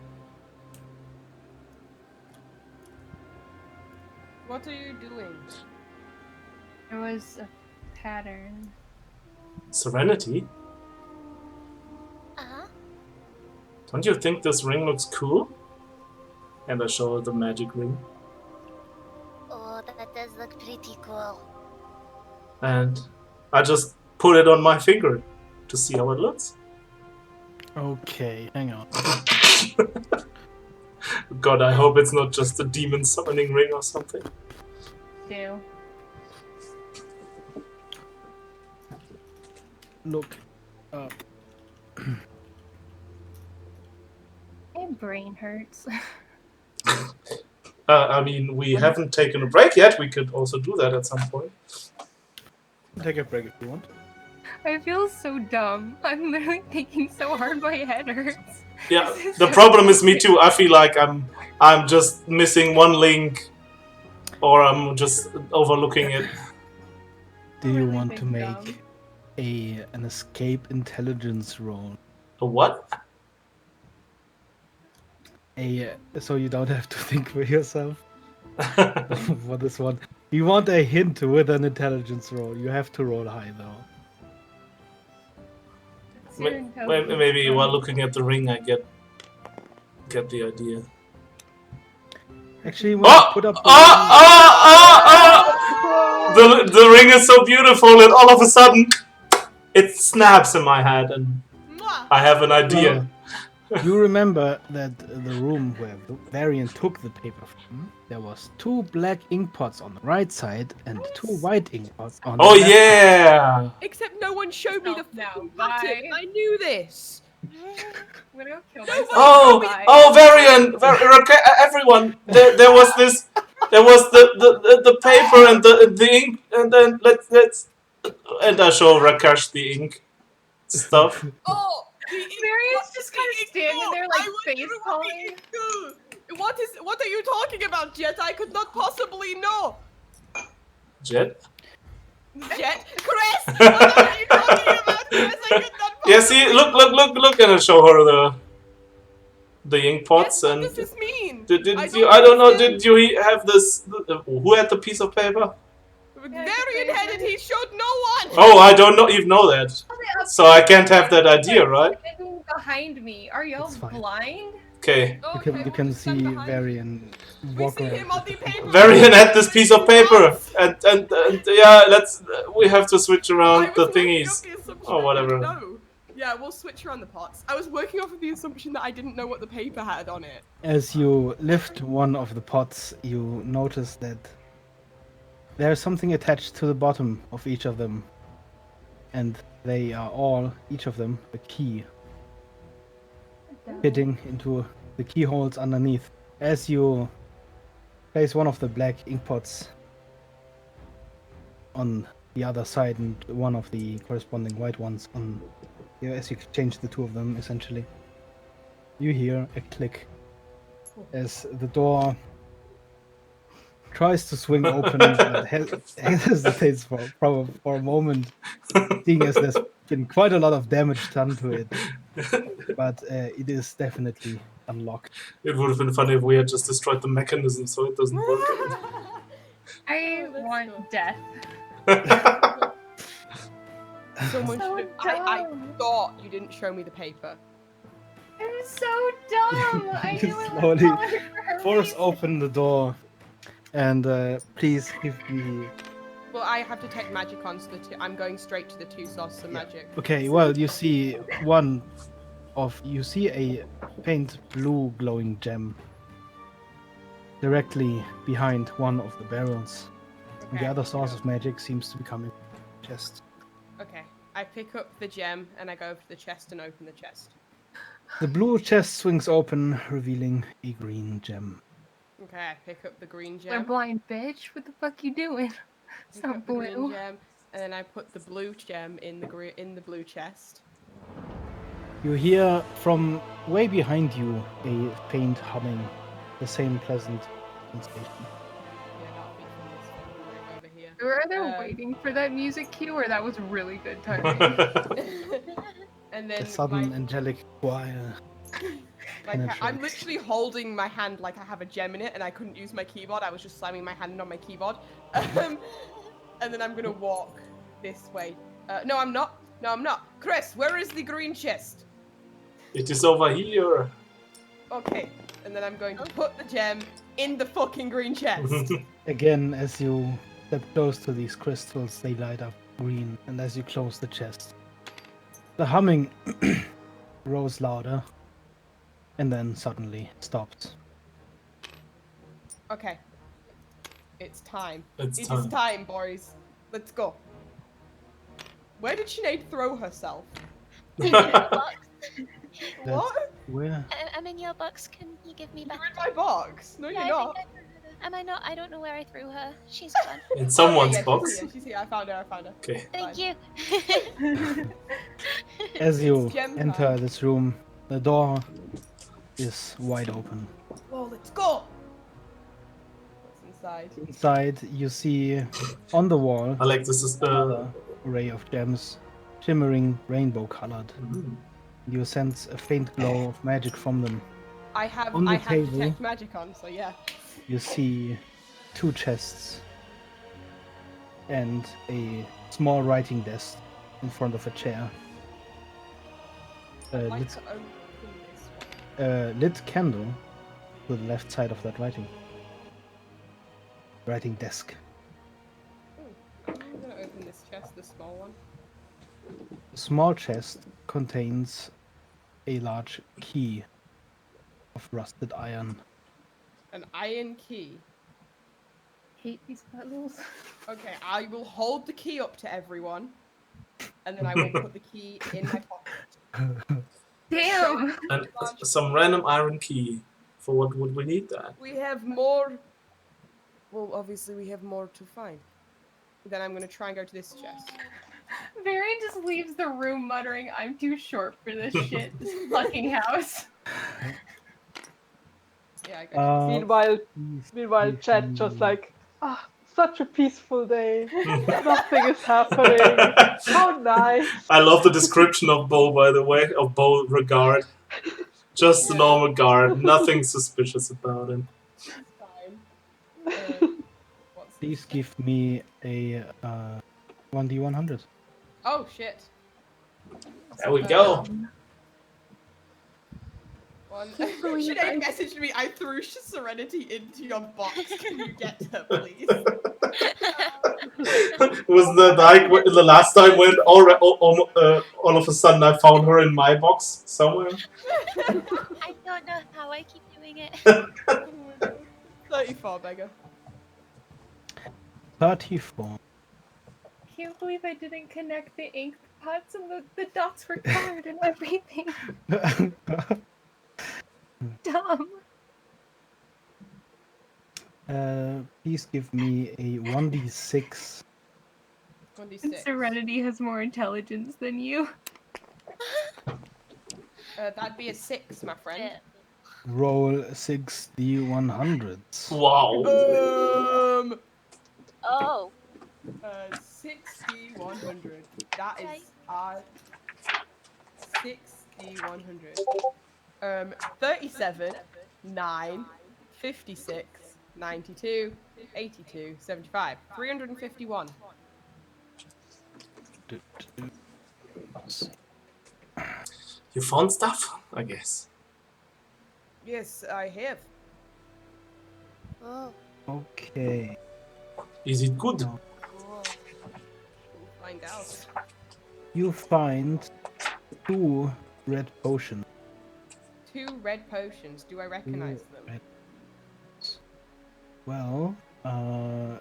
what are you doing? There was a pattern. Serenity? Uh-huh. Don't you think this ring looks cool? And I show her the magic ring. Oh, that does look pretty cool. And I just put it on my finger to see how it looks. Okay, hang on. God, I hope it's not just a demon summoning ring or something. Do. Look up. My brain hurts. I mean, we haven't taken a break yet. We could also do that at some point. Take a break if you want. I feel so dumb. I'm literally thinking so hard my head hurts. Yeah, This is the so problem is me stupid. too. I feel like I'm just missing one link, or I'm just overlooking it. Do I you really want to think make an escape intelligence roll? A what? So you don't have to think for yourself for this one. You want a hint with an intelligence roll. You have to roll high though. It's your Maybe intelligence, while bro. looking at the ring, I get the idea. Actually, when you put up the The ring is so beautiful, and all of a sudden, it snaps in my head, and Mwah! I have an idea. You remember that the room where Varian took the paper from, there was 2 black ink pots on the right side and 2 white ink pots on Oh the left side. yeah! Except no one showed me the Stop now, fucking bye. pattern. I knew this. I'm gonna go kill Nobody myself. Oh, Bye. oh, Varian, everyone. There was this. There was the paper and the ink, and then let's and I show Rakesh the ink stuff. Oh, the ink. Marian's What just is the kind of ink standing for? there, like, I wonder face what the palming. ink do. What are you talking about, Jet? I could not possibly know. Jet. Jet, Chris, what are you talking about, Chris? I could not possibly. Yeah, see, look, and I show her the ink pots. Jet, what And does this mean? did I you? don't I don't know. understand. Did you have this? Who had the piece of paper? Varian had it. He showed no one. Oh, I don't know. Even know that. So I can't have that idea, right? Standing behind me. Are y'all It's fine. blind? Okay. Okay, You we'll can just stand see behind. Varian We walk see around. him on the paper. Varian had this piece of paper, and yeah, we have to switch around the thingies. Oh, whatever. No. Yeah, we'll switch around the pots. I was working off of the assumption that I didn't know what the paper had on it. As you lift one of the pots, you notice that there's something attached to the bottom of each of them. And they are all, each of them, a key fitting into the keyholes underneath. As you place one of the black ink pots on the other side and one of the corresponding white ones on, as you change the 2 of them, essentially, You hear a click as the door tries to swing open, but hesitates for a moment, seeing as there's been quite a lot of damage done to it. But it is definitely unlocked. It would have been funny if we had just destroyed the mechanism so it doesn't work. I Oh, let's want go. death. Someone So should have. I dumb. thought you didn't show me the paper. It was so dumb. I You knew it was slowly coming for a force reason. open the door, and please give me. Well, I have detect magic on, so I'm going straight to the two sources of Yeah. magic. Okay, well, you see you see a faint blue glowing gem directly behind one of the barrels. And the other source of magic seems to be coming from the chest. Okay. I pick up the gem and I go over to the chest and open the chest. The blue chest swings open, revealing a green gem. Okay, I pick up the green They're gem. blind, bitch. What the fuck you doing? It's Pick not up the green blue. gem, and then I put the blue gem in the blue chest. You hear from way behind you a faint humming, the same pleasant sensation. Yeah, that'll be from this fucking room over here. We were either waiting for that music cue or that was really good timing. And A then sudden angelic choir. I'm penetrates. literally holding my hand like I have a gem in it, and I couldn't use my keyboard. I was just slamming my hand on my keyboard. And then I'm gonna walk this way. No, I'm not. No, I'm not. Chris, where is the green chest? It is over here. Okay. And then I'm going to put the gem in the fucking green chest. Again, as you step close to these crystals, they light up green, and as you close the chest, the humming grows louder and then suddenly stops. Okay. It's time. It's It time. is time, boys. Let's go. Where did Sinead throw herself? In your box. That's What? where I'm in your box. Can you give me You're back? in my box. No, Yeah, you're I not. think I threw her. Am I not? I don't know where I threw her. She's gone. In someone's Okay, yeah, box. She's here. I found her. Okay. Thank Fine. you. as you gem enter time. this room, the door is wide open. Whoa, let's go. What's inside? Inside, you see on the wall I like this is another array of gems, shimmering rainbow colored. Mhm. You sense a faint glow of magic from them. I have On the table. detect magic on, so yeah. You see two chests and a small writing desk in front of a chair. I'd A like lit, to open this one. lit candle to the left side of that writing desk. I'm gonna open this chest, the small one. The small chest contains a large key of rusted iron. An iron key. Hate these puzzles. Okay, I will hold the key up to everyone, and then I will put the key in my pocket. Damn! And some random iron key. For what would we need that? We have more. Well, obviously we have more to find. Then I'm gonna try and go to this chest. Varian just leaves the room muttering, I'm too short for this shit, this fucking house. Yeah, I got Meanwhile, chat just like, such a peaceful day. I Nothing is happening. How nice. love the description of Bo, by the way, of Bo regard. Just a Yeah. normal guard, nothing suspicious about him. It's fine. What's Please this? give me a 1d100. Oh shit. There we go. One. Can't believe Sinead I- messaged me. I threw Serenity into your box. Can you get her, please? Wasn't that like the last time when all of a sudden I found her in my box somewhere? I don't know how I keep doing it. Oh my God. 34, Beggar. 34. Can't believe I didn't connect the ink pots and the dots were colored and everything. Dumb. Please give me a 1d6. 26. Serenity has more intelligence than you. That'd be a 6, my friend. Yeah. Roll 6d100s. Wow. Oh. 6d100. That Okay. is 6d100. 37, 9, 56, 92, 82, 75. 351. You found stuff, I guess. Yes, I have. Oh. Okay. Is it good? Now, Cool. We'll find out. you find 2 red potions. 2 red potions. Do I recognize them? Red- Well, I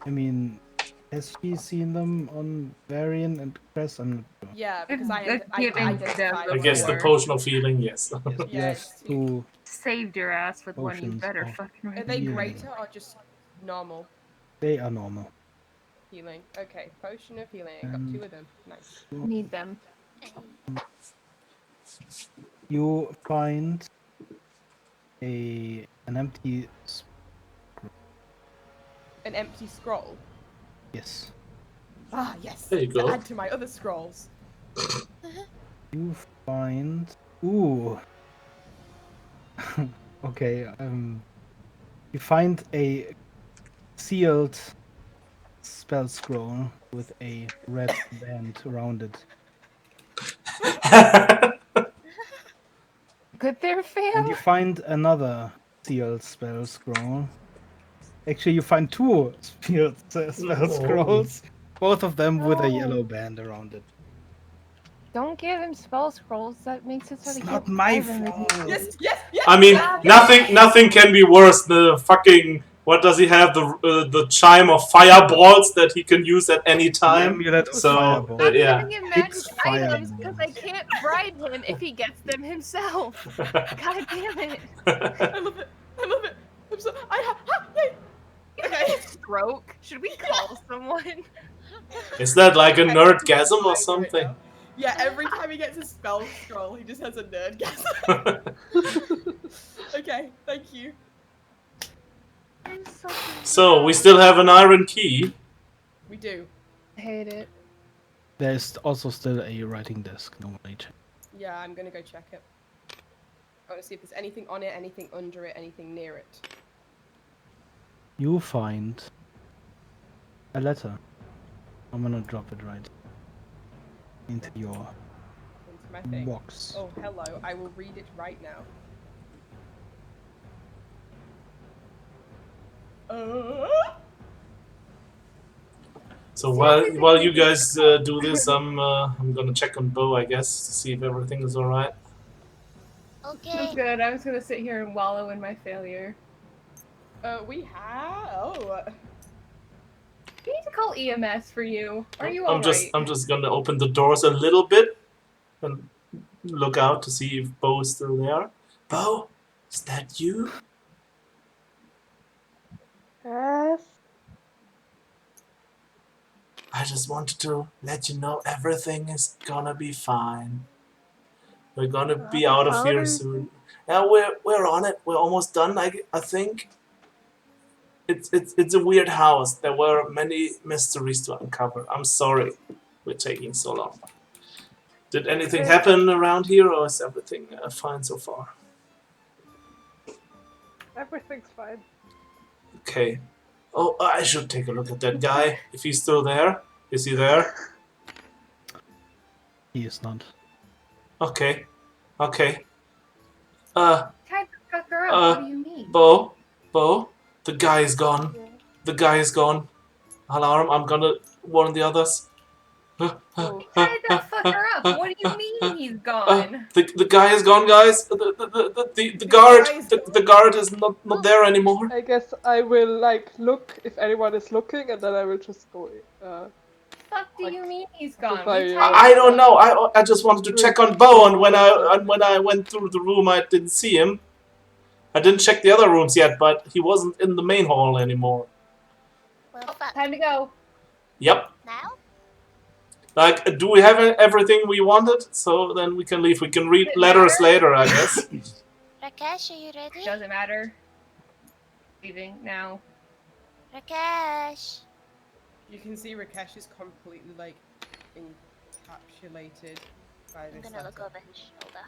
mean, has she seen them on Varian and Cress? I'm not sure. Yeah, because I I've given identified them I guess the before. potion of healing, yes. Yes, you Yeah, have it's 2 Saved your ass with one. You potions better of fucking Are they healing. greater or just normal They are normal. healing? Okay, potion of healing. I got 2 of them. Nice. need them. You find an empty An empty scroll. yes. Ah, yes. There you To go. add to my other scrolls. You find ooh. Okay, you find a sealed spell scroll with a red band around it. Good there, And you fam? find another sealed spell scroll. Actually, you find 2 sealed spell Oh. scrolls, both of them with a No. yellow band around it. Don't give him spell scrolls. That makes it so It's he not can't my find them. fault. Yes, yes, yes. I mean, Stop nothing can be worse than the fucking. What does he have? The chime of fireballs that he can use at any The time. amulet of So fireball. I'm yeah. giving him magic 6 items because I fireballs. can't bribe him if he gets them himself. God damn it. I love it. I love it. I'm so. Yay. Okay. Stroke. Should we call someone? Is that like a Okay, nerdgasm or right something? now. Yeah, every time he gets a spell scroll, he just has a nerdgasm. Okay, thank you. I'm so So we still have an iron key. We do. hate it. There's also still a writing desk. Nobody check. Yeah, I'm gonna go check it. I want to see if there's anything on it, anything under it, anything near it. You find a letter. I'm gonna drop it right into your Into my thing. box. Oh, hello. I will read it right now. So while you guys do this, I'm gonna check on Bo, I guess, to see if everything is all right. Okay. That's good. I was gonna sit here and wallow in my failure. We have. Oh. We need to call EMS for you. Are you I'm alright? just gonna open the doors a little bit and look out to see if Bo is still there. Bo, is that you? Yes. I just wanted to let you know everything is gonna be fine. We're gonna be out of here soon. Yeah, we're on it. We're almost done. I think. It's a weird house. There were many mysteries to uncover. I'm sorry, we're taking so long. Did anything happen around here, or is everything fine so far? Everything's fine. Okay. Oh, I should take a look at that guy. If he's still there. Is he there? He is not. Okay. Okay. Tied the fucker up. What do you mean? Bo, the guy is gone. The guy is gone. Alarm, I'm gonna warn the others. Tied that fucker up. What do you mean he's gone? The guy is gone, guys. The guard is not there anymore. I guess I will like look if anyone is looking, and then I will just go. Fuck do you mean he's gone? I- We tied I him don't up. know. I just wanted to check on Bo, and when I went through the room, I didn't see him. I didn't check the other rooms yet, but he wasn't in the main hall anymore. Well, fuck. Time to go. Yep. Now? Like, do we have everything we wanted? So then we can leave. We can read Does it letters matter? later, I guess. Rakesh, are you ready? Doesn't matter. Leaving now. Rakesh. You can see Rakesh is completely like encapsulated by I'm this gonna look letter. over his shoulder.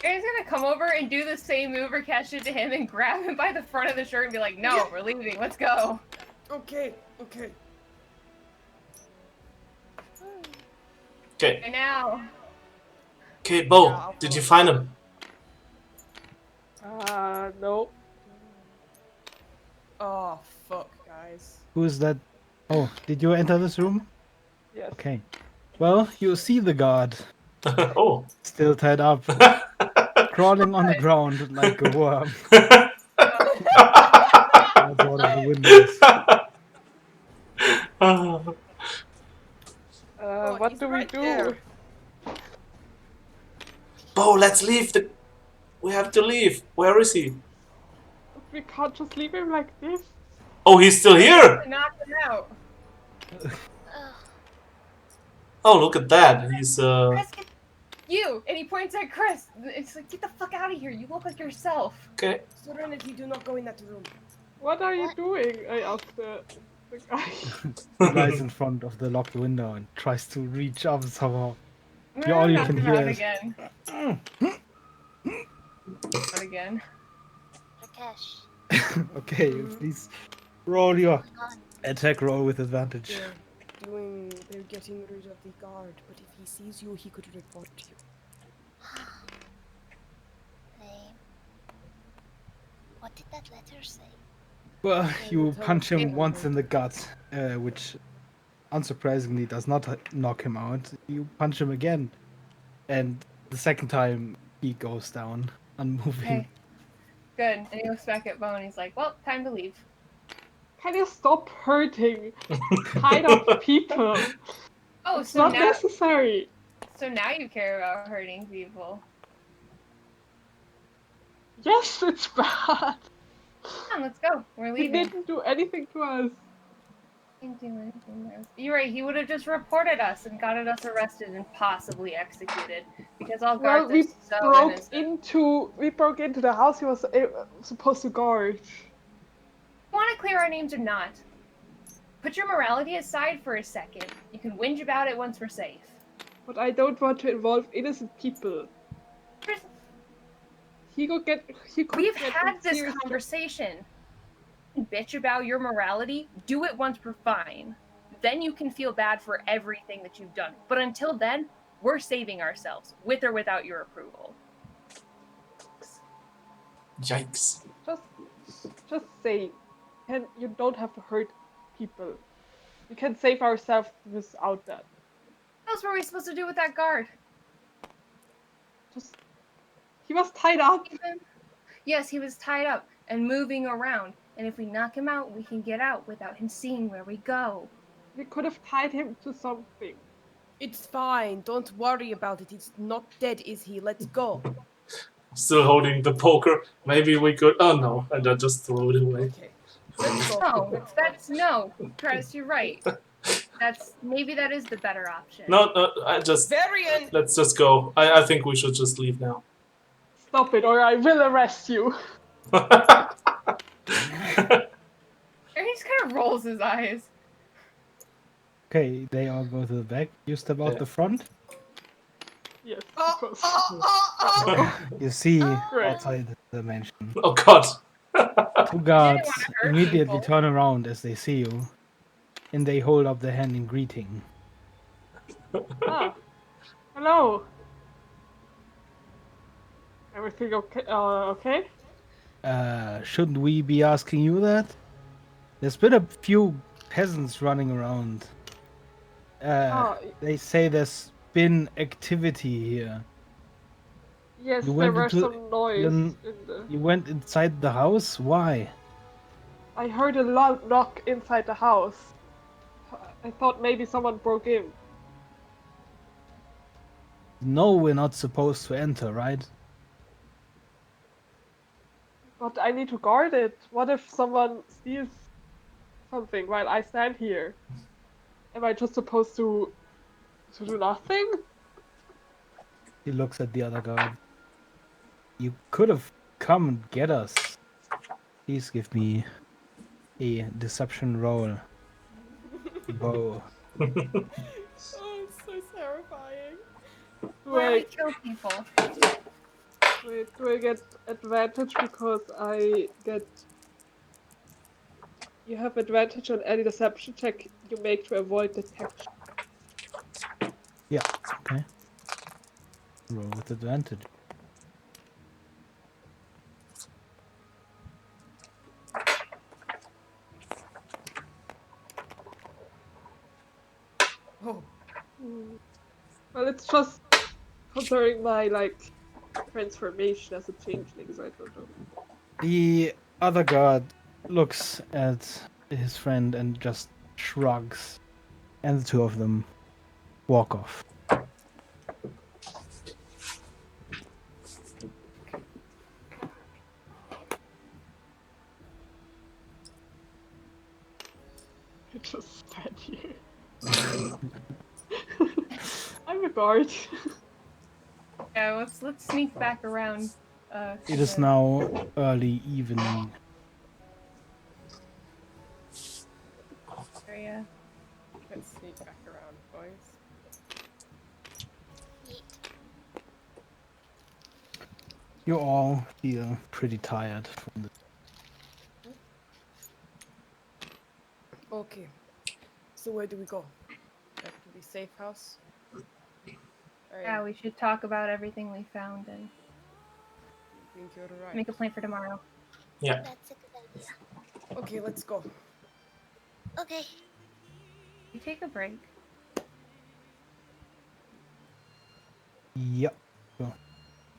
Aaron's gonna come over and do the same move Rakesh did to him and grab him by the front of the shirt and be like, no, we're leaving, let's go. Okay, okay. Okay. And now. Okay, Bo, Yeah, I'll did you follow. find him? No. Oh fuck, guys. Who's that? Oh, did you enter this room? Yes. Okay. Well, you see the guard Oh. still tied up, crawling on the ground like a worm towards one of the windows. Oh, What he's do we right do? there. Bo, let's leave. We have to leave. Where is he? We can't just leave him like this. Oh, he's still here. Knock him out. Ugh. Oh, look at that. He's Chris, get you! And he points at Chris. It's like, get the fuck out of here. You look like yourself. okay. Serenity, do not go in that room. What are you What? doing? I asked the guy. He lies in front of the locked window and tries to reach up somehow. No, All you knock can him hear out is- again. Not again. Rakesh. Okay, please roll your What's going on? attack roll with advantage. They're getting rid of the guard, but if he sees you, he could report you. Lame. What did that letter say? Well, you tell punch us him what once you in the gut, which unsurprisingly does not knock him out. You punch him again, and the second time he goes down, unmoving. Okay. Good. And he looks back at Bo and he's like, well, time to leave. Can you stop hurting tied up people? Oh, It's so not now necessary. you care about hurting people. Yes, it's bad. Come on, let's go. We're He leaving. didn't do anything to us. Didn't do anything else. You're right, he would have just reported us and gotten us arrested and possibly executed. Because all Well, guards we are so innocent. broke into the house he was supposed to guard. You want to clear our names or not? Put your morality aside for a second. You can whinge about it once we're safe. But I don't want to involve innocent people. Chris, He could we've get had in this serious conversation. Bitch about your morality, do it once we're fine. Then you can feel bad for everything that you've done. But until then, we're saving ourselves, with or without your approval. Yikes. Just say, you don't have to hurt people. We can save ourselves without that. What else were we supposed to do with that guard? He was tied up. Yes, he was tied up and moving around. And if we knock him out, we can get out without him seeing where we go. We could have tied him to something. It's fine. Don't worry about it. He's not dead, is he? Let's go. Still holding the poker. Maybe we could. Oh no, and I just throw it away. Okay. Let's go. No, Chris, you're right. Maybe that is the better option. No, I just. Varian! Let's just go. I think we should just leave now. Stop it, or I will arrest you. And he just kind of rolls his eyes. Okay, they all go to the back. You step out Yeah. the front. Yes, Oh, because You see Great. outside the mansion. Oh god. Two guards hurt immediately people. turn around as they see you, and they hold up their hand in greeting. hello. Everything okay? Okay. Shouldn't we be asking you that? There's been a few peasants running around. They say there's been activity here. Yes, You there went was into- some noise. you- You went inside the house? Why? I heard a loud knock inside the house. I thought maybe someone broke in. No, we're not supposed to enter, right? But I need to guard it. What if someone steals something while I stand here? Am I just supposed to To do nothing? He looks at the other guard. You could have come and get us. Please give me a deception roll. Whoa. Oh, it's so terrifying. Do Why do we I kill people? wait? Do I get advantage because I get? You have advantage on any deception check you make to avoid detection. Yeah, okay. Roll with advantage. Oh, Hmm. Well, it's just considering my transformation as a changeling, so I don't know. The other guard looks at his friend and just shrugs, and the two of them walk off. I just stand here. I'm a guard. Yeah, let's sneak back around. It To is the now early evening. area. let's sneak back around, boys. Yeet. You all feel pretty tired from this. Okay. So where do we go? Back to the safe house? Yeah, we should talk about everything we found and I think you're right. make a plan for tomorrow. Yeah. That's a good idea. Okay, let's go. Okay. You take a break. Yep.